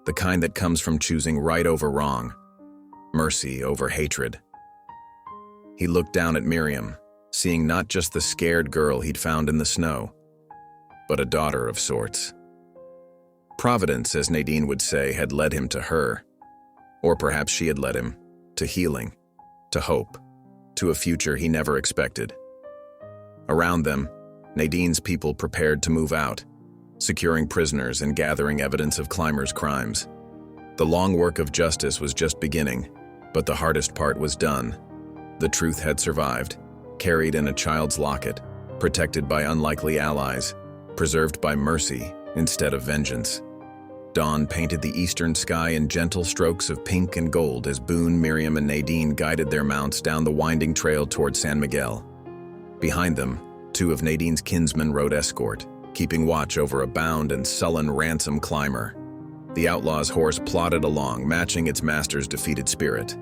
The kind that comes from choosing right over wrong, mercy over hatred. He looked down at Miriam, seeing not just the scared girl he'd found in the snow, but a daughter of sorts. Providence, as Nadine would say, had led him to her. Or perhaps she had led him to healing, to hope, to a future he never expected. Around them, Nadine's people prepared to move out, securing prisoners and gathering evidence of Clymer's crimes. The long work of justice was just beginning, but the hardest part was done. The truth had survived, carried in a child's locket, protected by unlikely allies, preserved by mercy instead of vengeance. Dawn painted the eastern sky in gentle strokes of pink and gold as Boone, Miriam, and Nadine guided their mounts down the winding trail toward San Miguel. Behind them, two of Nadine's kinsmen rode escort, keeping watch over a bound and sullen Ransom Clymer. The outlaw's horse plodded along, matching its master's defeated spirit.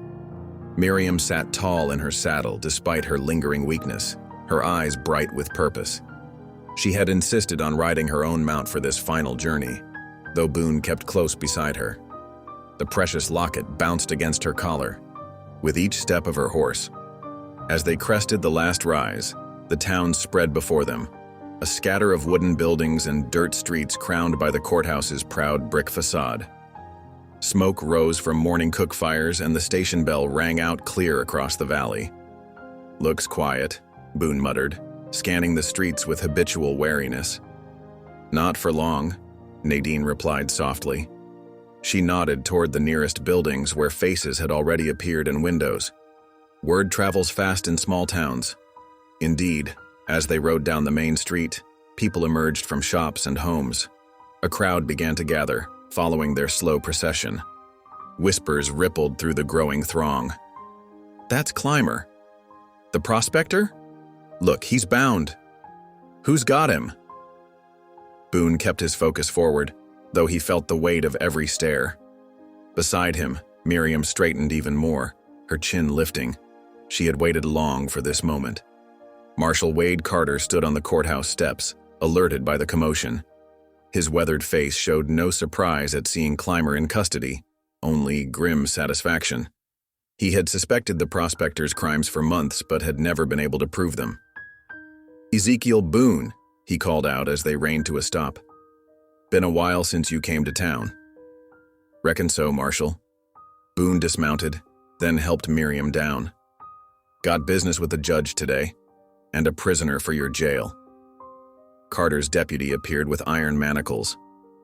Miriam sat tall in her saddle despite her lingering weakness, her eyes bright with purpose. She had insisted on riding her own mount for this final journey, though Boone kept close beside her. The precious locket bounced against her collar, with each step of her horse. As they crested the last rise, the town spread before them, a scatter of wooden buildings and dirt streets crowned by the courthouse's proud brick facade. Smoke rose from morning cook fires and the station bell rang out clear across the valley. "Looks quiet," Boone muttered, scanning the streets with habitual wariness. "Not for long," Nadine replied softly. She nodded toward the nearest buildings where faces had already appeared in windows. Word travels fast in small towns. Indeed, as they rode down the main street, people emerged from shops and homes. A crowd began to gather, following their slow procession. Whispers rippled through the growing throng. "That's Clymer. The prospector? Look, he's bound. Who's got him?" Boone kept his focus forward, though he felt the weight of every stare. Beside him, Miriam straightened even more, her chin lifting. She had waited long for this moment. Marshal Wade Carter stood on the courthouse steps, alerted by the commotion. His weathered face showed no surprise at seeing Clymer in custody, only grim satisfaction. He had suspected the prospector's crimes for months but had never been able to prove them. "Ezekiel Boone," he called out as they reined to a stop. "Been a while since you came to town." "Reckon so, Marshal." Boone dismounted, then helped Miriam down. "Got business with the judge today, and a prisoner for your jail." Carter's deputy appeared with iron manacles.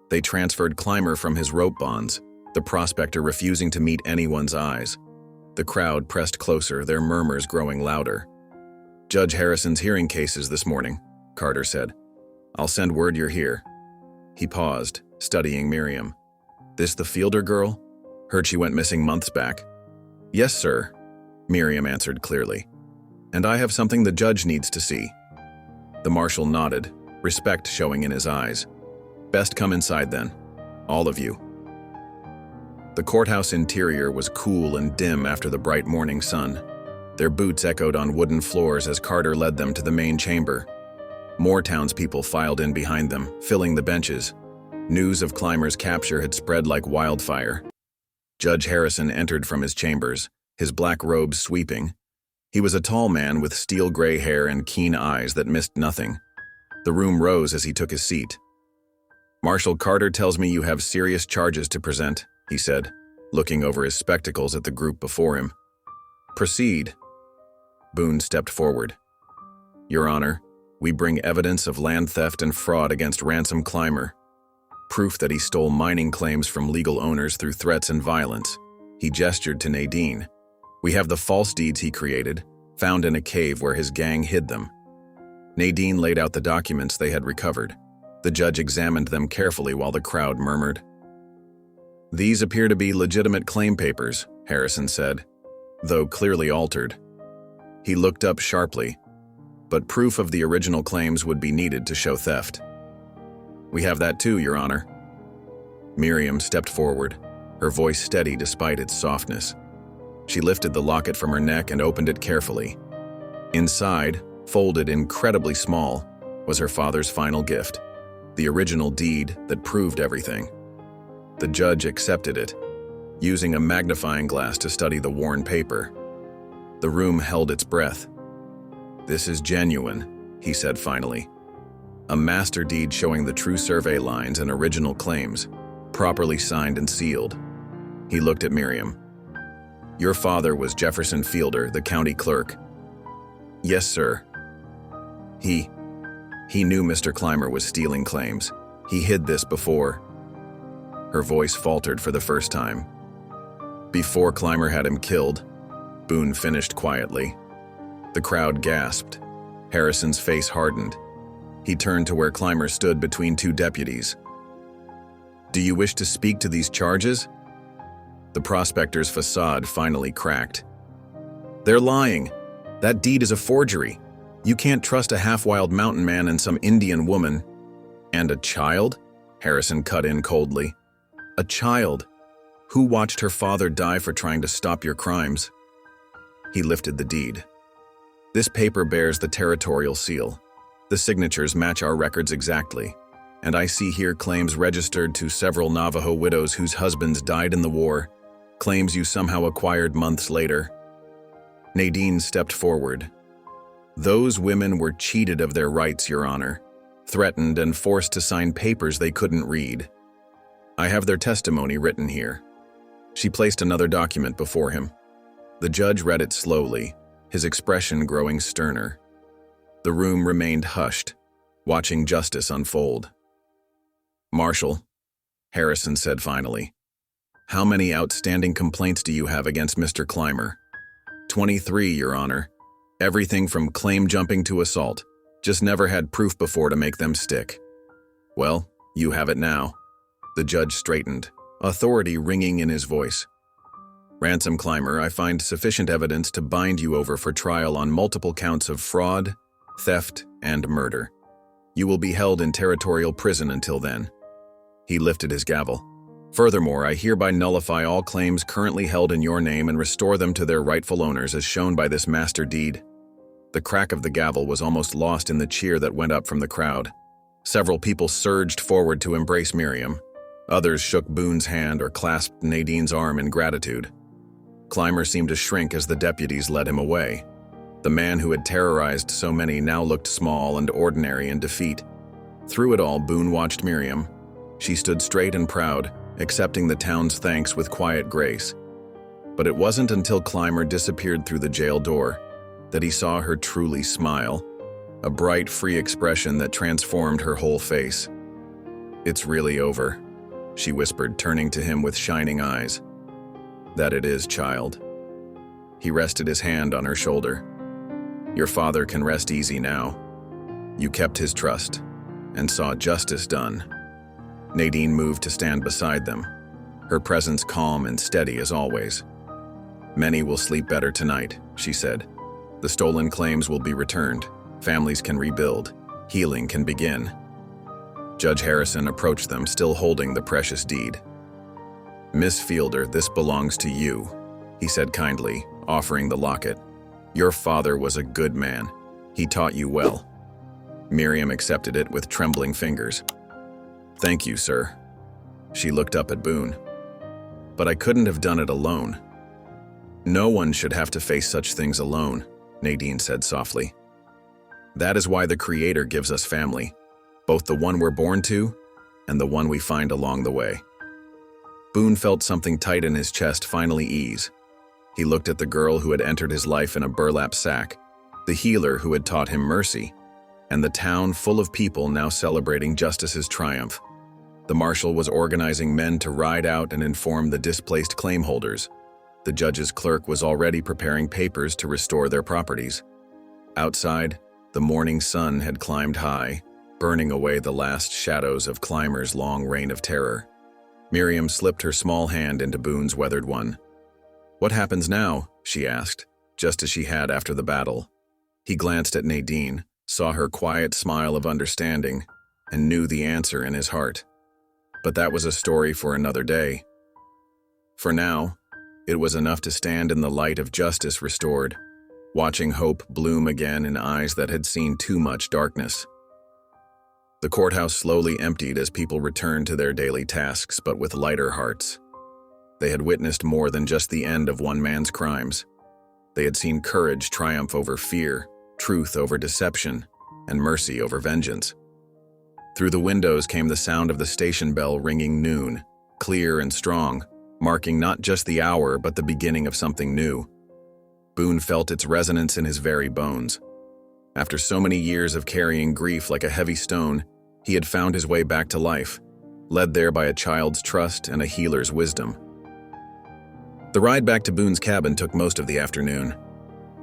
They transferred Clymer from his rope bonds, the prospector refusing to meet anyone's eyes. The crowd pressed closer, their murmurs growing louder. "Judge Harrison's hearing cases this morning," Carter said. "I'll send word you're here." He paused, studying Miriam. "This the Fielder girl? Heard she went missing months back." "Yes, sir," Miriam answered clearly. "And I have something the judge needs to see." The marshal nodded, respect showing in his eyes. "Best come inside then, all of you." The courthouse interior was cool and dim after the bright morning sun. Their boots echoed on wooden floors as Carter led them to the main chamber. More townspeople filed in behind them, filling the benches. News of Clymer's capture had spread like wildfire. Judge Harrison entered from his chambers, his black robes sweeping. He was a tall man with steel-gray hair and keen eyes that missed nothing. The room rose as he took his seat. "Marshal Carter tells me you have serious charges to present," he said, looking over his spectacles at the group before him. "Proceed." Boone stepped forward. "Your Honor, we bring evidence of land theft and fraud against Ransom Clymer. Proof that he stole mining claims from legal owners through threats and violence." He gestured to Nadine. "We have the false deeds he created, found in a cave where his gang hid them." Nadine laid out the documents they had recovered. The judge examined them carefully while the crowd murmured. "These appear to be legitimate claim papers," Harrison said, though clearly altered. He looked up sharply, but proof of the original claims would be needed to show theft. "We have that too, Your Honor." Miriam stepped forward, her voice steady despite its softness. She lifted the locket from her neck and opened it carefully. Inside, folded incredibly small, was her father's final gift, the original deed that proved everything. The judge accepted it, using a magnifying glass to study the worn paper. The room held its breath. "This is genuine," he said finally. "A master deed showing the true survey lines and original claims. properly signed and sealed. He looked at Miriam. "Your father was Jefferson Fielder, the county clerk." "Yes, sir." He knew Mr. Clymer was stealing claims. He hid this before. Her voice faltered for the first time. "Before Clymer had him killed," Boone finished quietly. The crowd gasped. Harrison's face hardened. He turned to where Clymer stood between two deputies. "Do you wish to speak to these charges?" The prospector's facade finally cracked. "They're lying. That deed is a forgery. You can't trust a half-wild mountain man and some Indian woman." "And a child?" Harrison cut in coldly. "A child? Who watched her father die for trying to stop your crimes?" He lifted the deed. "This paper bears the territorial seal. The signatures match our records exactly, and I see here claims registered to several Navajo widows whose husbands died in the war, claims you somehow acquired months later." Nadine stepped forward. "Those women were cheated of their rights, Your Honor, threatened and forced to sign papers they couldn't read. I have their testimony written here." She placed another document before him. The judge read it slowly, his expression growing sterner. The room remained hushed, watching justice unfold. "Marshal," Harrison said finally, "how many outstanding complaints do you have against Mr. Clymer?" 23, Your Honor. Everything from claim jumping to assault. Just never had proof before to make them stick." "Well, you have it now." The judge straightened, authority ringing in his voice. "Ransom Clymer, I find sufficient evidence to bind you over for trial on multiple counts of fraud, theft, and murder. You will be held in territorial prison until then." He lifted his gavel. "Furthermore, I hereby nullify all claims currently held in your name and restore them to their rightful owners as shown by this master deed." The crack of the gavel was almost lost in the cheer that went up from the crowd. Several people surged forward to embrace Miriam. Others shook Boone's hand or clasped Nadine's arm in gratitude. Clymer seemed to shrink as the deputies led him away. The man who had terrorized so many now looked small and ordinary in defeat. Through it all, Boone watched Miriam. She stood straight and proud, accepting the town's thanks with quiet grace. But it wasn't until Clymer disappeared through the jail door that he saw her truly smile, a bright, free expression that transformed her whole face. "It's really over," she whispered, turning to him with shining eyes. "That it is, child." He rested his hand on her shoulder. "Your father can rest easy now. You kept his trust and saw justice done." Nadine moved to stand beside them, her presence calm and steady as always. "Many will sleep better tonight," she said. "The stolen claims will be returned. Families can rebuild. Healing can begin." Judge Harrison approached them, still holding the precious deed. "Miss Fielder, this belongs to you," he said kindly, offering the locket. "Your father was a good man. He taught you well." Miriam accepted it with trembling fingers. "Thank you, sir." She looked up at Boone. "But I couldn't have done it alone." "No one should have to face such things alone," Nadine said softly. "That is why the Creator gives us family, both the one we're born to and the one we find along the way." Boone felt something tight in his chest finally ease. He looked at the girl who had entered his life in a burlap sack, the healer who had taught him mercy, and the town full of people now celebrating justice's triumph. The marshal was organizing men to ride out and inform the displaced claim holders. The judge's clerk was already preparing papers to restore their properties. Outside, the morning sun had climbed high, burning away the last shadows of Clymer's long reign of terror. Miriam slipped her small hand into Boone's weathered one. "What happens now?" she asked, just as she had after the battle. He glanced at Nadine, saw her quiet smile of understanding, and knew the answer in his heart. But that was a story for another day. For now, it was enough to stand in the light of justice restored, watching hope bloom again in eyes that had seen too much darkness. The courthouse slowly emptied as people returned to their daily tasks, but with lighter hearts. They had witnessed more than just the end of one man's crimes. They had seen courage triumph over fear, truth over deception, and mercy over vengeance. Through the windows came the sound of the station bell ringing noon, clear and strong, marking not just the hour but the beginning of something new. Boone felt its resonance in his very bones. After so many years of carrying grief like a heavy stone, he had found his way back to life, led there by a child's trust and a healer's wisdom. The ride back to Boone's cabin took most of the afternoon.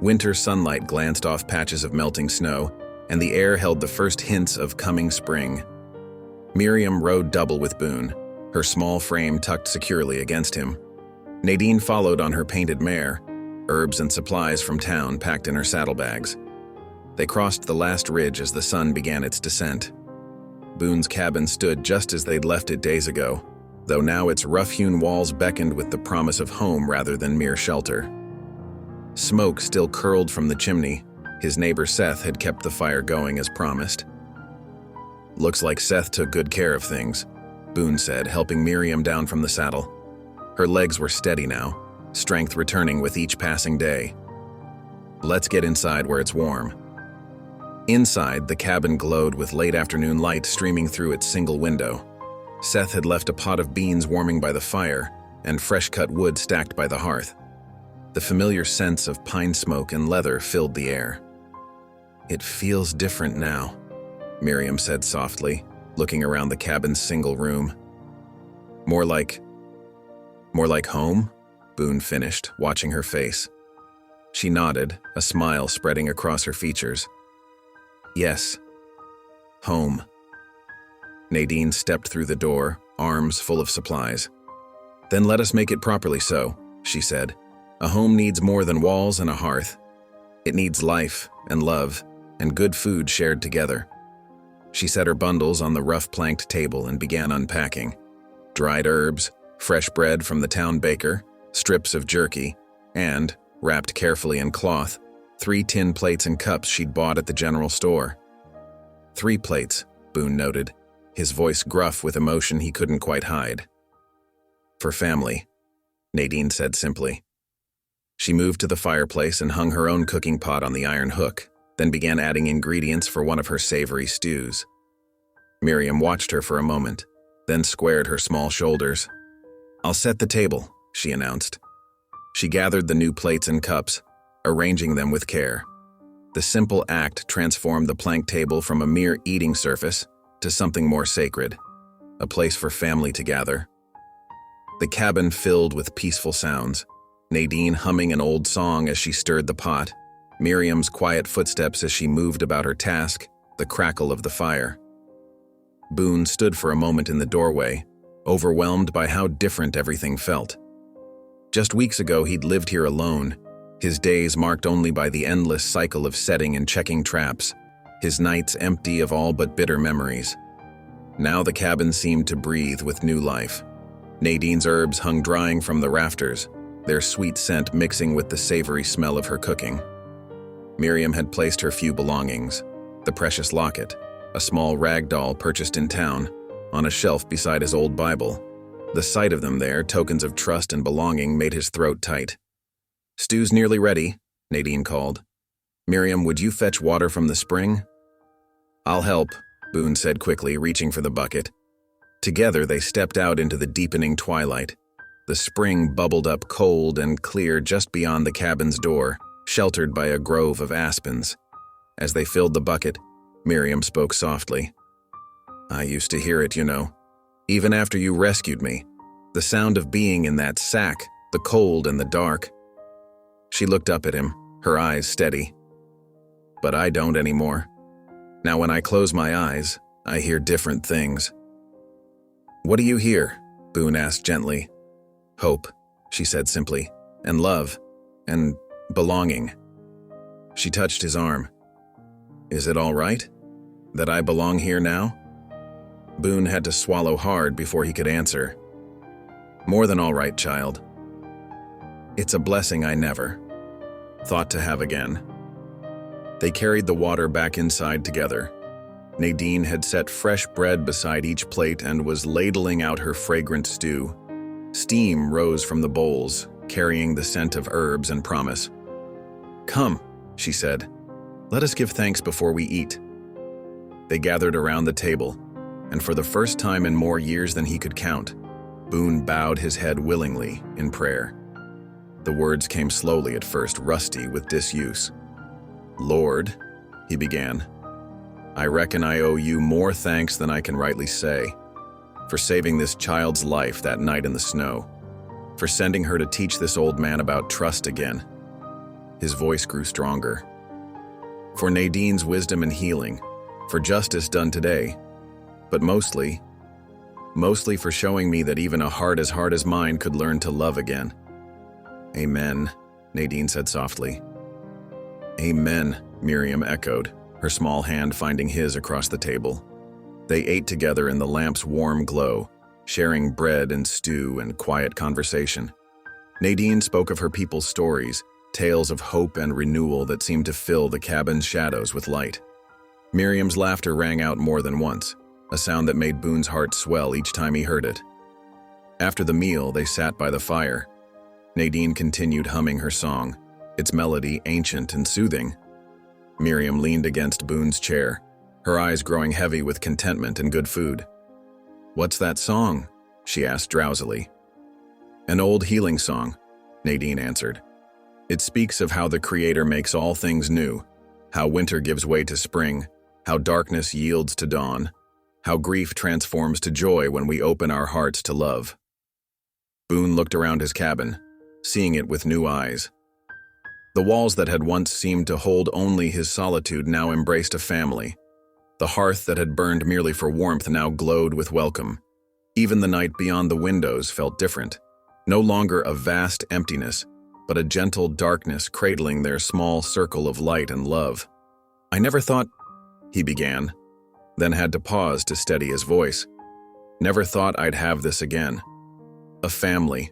Winter sunlight glanced off patches of melting snow, and the air held the first hints of coming spring. Miriam rode double with Boone, her small frame tucked securely against him. Nadine followed on her painted mare, herbs and supplies from town packed in her saddlebags. They crossed the last ridge as the sun began its descent. Boone's cabin stood just as they'd left it days ago, though now its rough-hewn walls beckoned with the promise of home rather than mere shelter. Smoke still curled from the chimney. His neighbor Seth had kept the fire going as promised. "Looks like Seth took good care of things," Boone said, helping Miriam down from the saddle. Her legs were steady now, strength returning with each passing day. "Let's get inside where it's warm." Inside, the cabin glowed with late afternoon light streaming through its single window. Seth had left a pot of beans warming by the fire and fresh-cut wood stacked by the hearth. The familiar scents of pine smoke and leather filled the air. "It feels different now," Miriam said softly, looking around the cabin's single room. More like home?" Boone finished, watching her face. She nodded, a smile spreading across her features. "Yes. Home." Nadine stepped through the door, arms full of supplies. "Then let us make it properly so," she said. "A home needs more than walls and a hearth. It needs life and love and good food shared together." She set her bundles on the rough planked table and began unpacking. Dried herbs, fresh bread from the town baker, strips of jerky, and, wrapped carefully in cloth, 3 tin plates and cups she'd bought at the general store. 3 plates, Boone noted, his voice gruff with emotion he couldn't quite hide. "For family," Nadine said simply. She moved to the fireplace and hung her own cooking pot on the iron hook, then began adding ingredients for one of her savory stews. Miriam watched her for a moment, then squared her small shoulders. "I'll set the table," she announced. She gathered the new plates and cups, arranging them with care. The simple act transformed the plank table from a mere eating surface to something more sacred, a place for family to gather. The cabin filled with peaceful sounds, Nadine humming an old song as she stirred the pot, Miriam's quiet footsteps as she moved about her task, the crackle of the fire. Boone stood for a moment in the doorway, overwhelmed by how different everything felt. Just weeks ago he'd lived here alone, his days marked only by the endless cycle of setting and checking traps, his nights empty of all but bitter memories. Now the cabin seemed to breathe with new life. Nadine's herbs hung drying from the rafters, their sweet scent mixing with the savory smell of her cooking. Miriam had placed her few belongings, the precious locket, a small rag doll purchased in town, on a shelf beside his old Bible. The sight of them there, tokens of trust and belonging, made his throat tight. "Stew's nearly ready," Nadine called. "Miriam, would you fetch water from the spring?" "I'll help," Boone said quickly, reaching for the bucket. Together they stepped out into the deepening twilight. The spring bubbled up cold and clear just beyond the cabin's door, sheltered by a grove of aspens. As they filled the bucket, Miriam spoke softly. "I used to hear it, you know. Even after you rescued me. The sound of being in that sack, the cold and the dark." She looked up at him, her eyes steady. "But I don't anymore. Now when I close my eyes, I hear different things." "What do you hear?" Boone asked gently. "Hope," she said simply, "and love, and belonging." She touched his arm. "Is it all right? That I belong here now?" Boone had to swallow hard before he could answer. "More than all right, child. It's a blessing I never thought to have again." They carried the water back inside together. Nadine had set fresh bread beside each plate and was ladling out her fragrant stew. Steam rose from the bowls, carrying the scent of herbs and promise. "Come," she said. "Let us give thanks before we eat." They gathered around the table, and for the first time in more years than he could count, Boone bowed his head willingly in prayer. The words came slowly at first, rusty with disuse. "Lord," he began, "I reckon I owe you more thanks than I can rightly say, for saving this child's life that night in the snow, for sending her to teach this old man about trust again." His voice grew stronger. "For Nadine's wisdom and healing, for justice done today, but mostly for showing me that even a heart as hard as mine could learn to love again." "Amen," Nadine said softly. "Amen," Miriam echoed, her small hand finding his across the table. They ate together in the lamp's warm glow, sharing bread and stew and quiet conversation. Nadine spoke of her people's stories, tales of hope and renewal that seemed to fill the cabin's shadows with light. Miriam's laughter rang out more than once, a sound that made Boone's heart swell each time he heard it. After the meal, they sat by the fire. Nadine continued humming her song, its melody ancient and soothing. Miriam leaned against Boone's chair, her eyes growing heavy with contentment and good food. "What's that song?" she asked drowsily. "An old healing song," Nadine answered. "It speaks of how the Creator makes all things new, how winter gives way to spring, how darkness yields to dawn, how grief transforms to joy when we open our hearts to love." Boone looked around his cabin, seeing it with new eyes. The walls that had once seemed to hold only his solitude now embraced a family. The hearth that had burned merely for warmth now glowed with welcome. Even the night beyond the windows felt different, no longer a vast emptiness, but a gentle darkness cradling their small circle of light and love. "I never thought," he began, then had to pause to steady his voice. "Never thought I'd have this again. A family,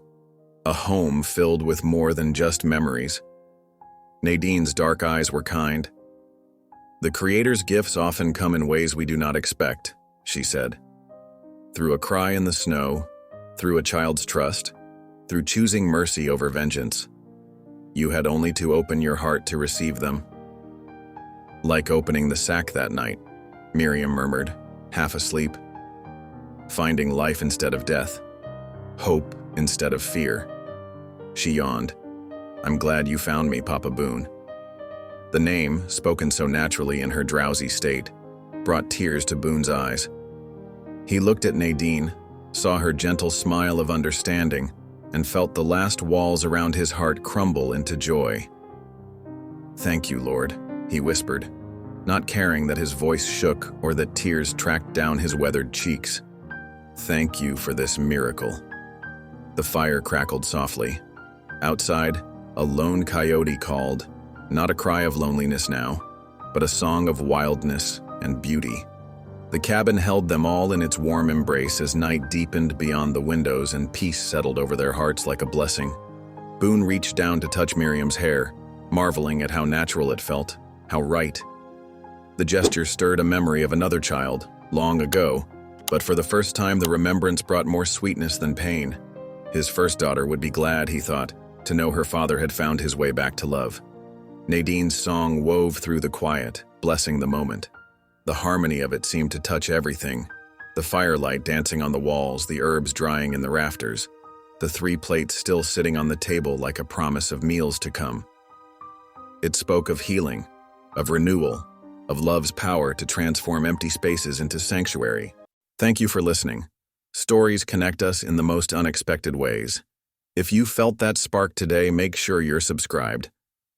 a home filled with more than just memories." Nadine's dark eyes were kind. "The Creator's gifts often come in ways we do not expect," she said. "Through a cry in the snow, through a child's trust, through choosing mercy over vengeance. You had only to open your heart to receive them." "Like opening the sack that night," Miriam murmured, half asleep. "Finding life instead of death, hope instead of fear." She yawned. "I'm glad you found me, Papa Boone." The name, spoken so naturally in her drowsy state, brought tears to Boone's eyes. He looked at Nadine, saw her gentle smile of understanding, and felt the last walls around his heart crumble into joy. "Thank you, Lord," he whispered, not caring that his voice shook or that tears tracked down his weathered cheeks. "Thank you for this miracle." The fire crackled softly. Outside, a lone coyote called, not a cry of loneliness now, but a song of wildness and beauty. The cabin held them all in its warm embrace as night deepened beyond the windows and peace settled over their hearts like a blessing. Boone reached down to touch Miriam's hair, marveling at how natural it felt, how right. The gesture stirred a memory of another child, long ago, but for the first time the remembrance brought more sweetness than pain. His first daughter would be glad, he thought, to know her father had found his way back to love. Nadine's song wove through the quiet, blessing the moment. The harmony of it seemed to touch everything. The firelight dancing on the walls, the herbs drying in the rafters, the 3 plates still sitting on the table like a promise of meals to come. It spoke of healing, of renewal, of love's power to transform empty spaces into sanctuary. Thank you for listening. Stories connect us in the most unexpected ways. If you felt that spark today, make sure you're subscribed.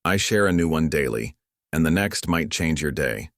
I share a new one daily, and the next might change your day.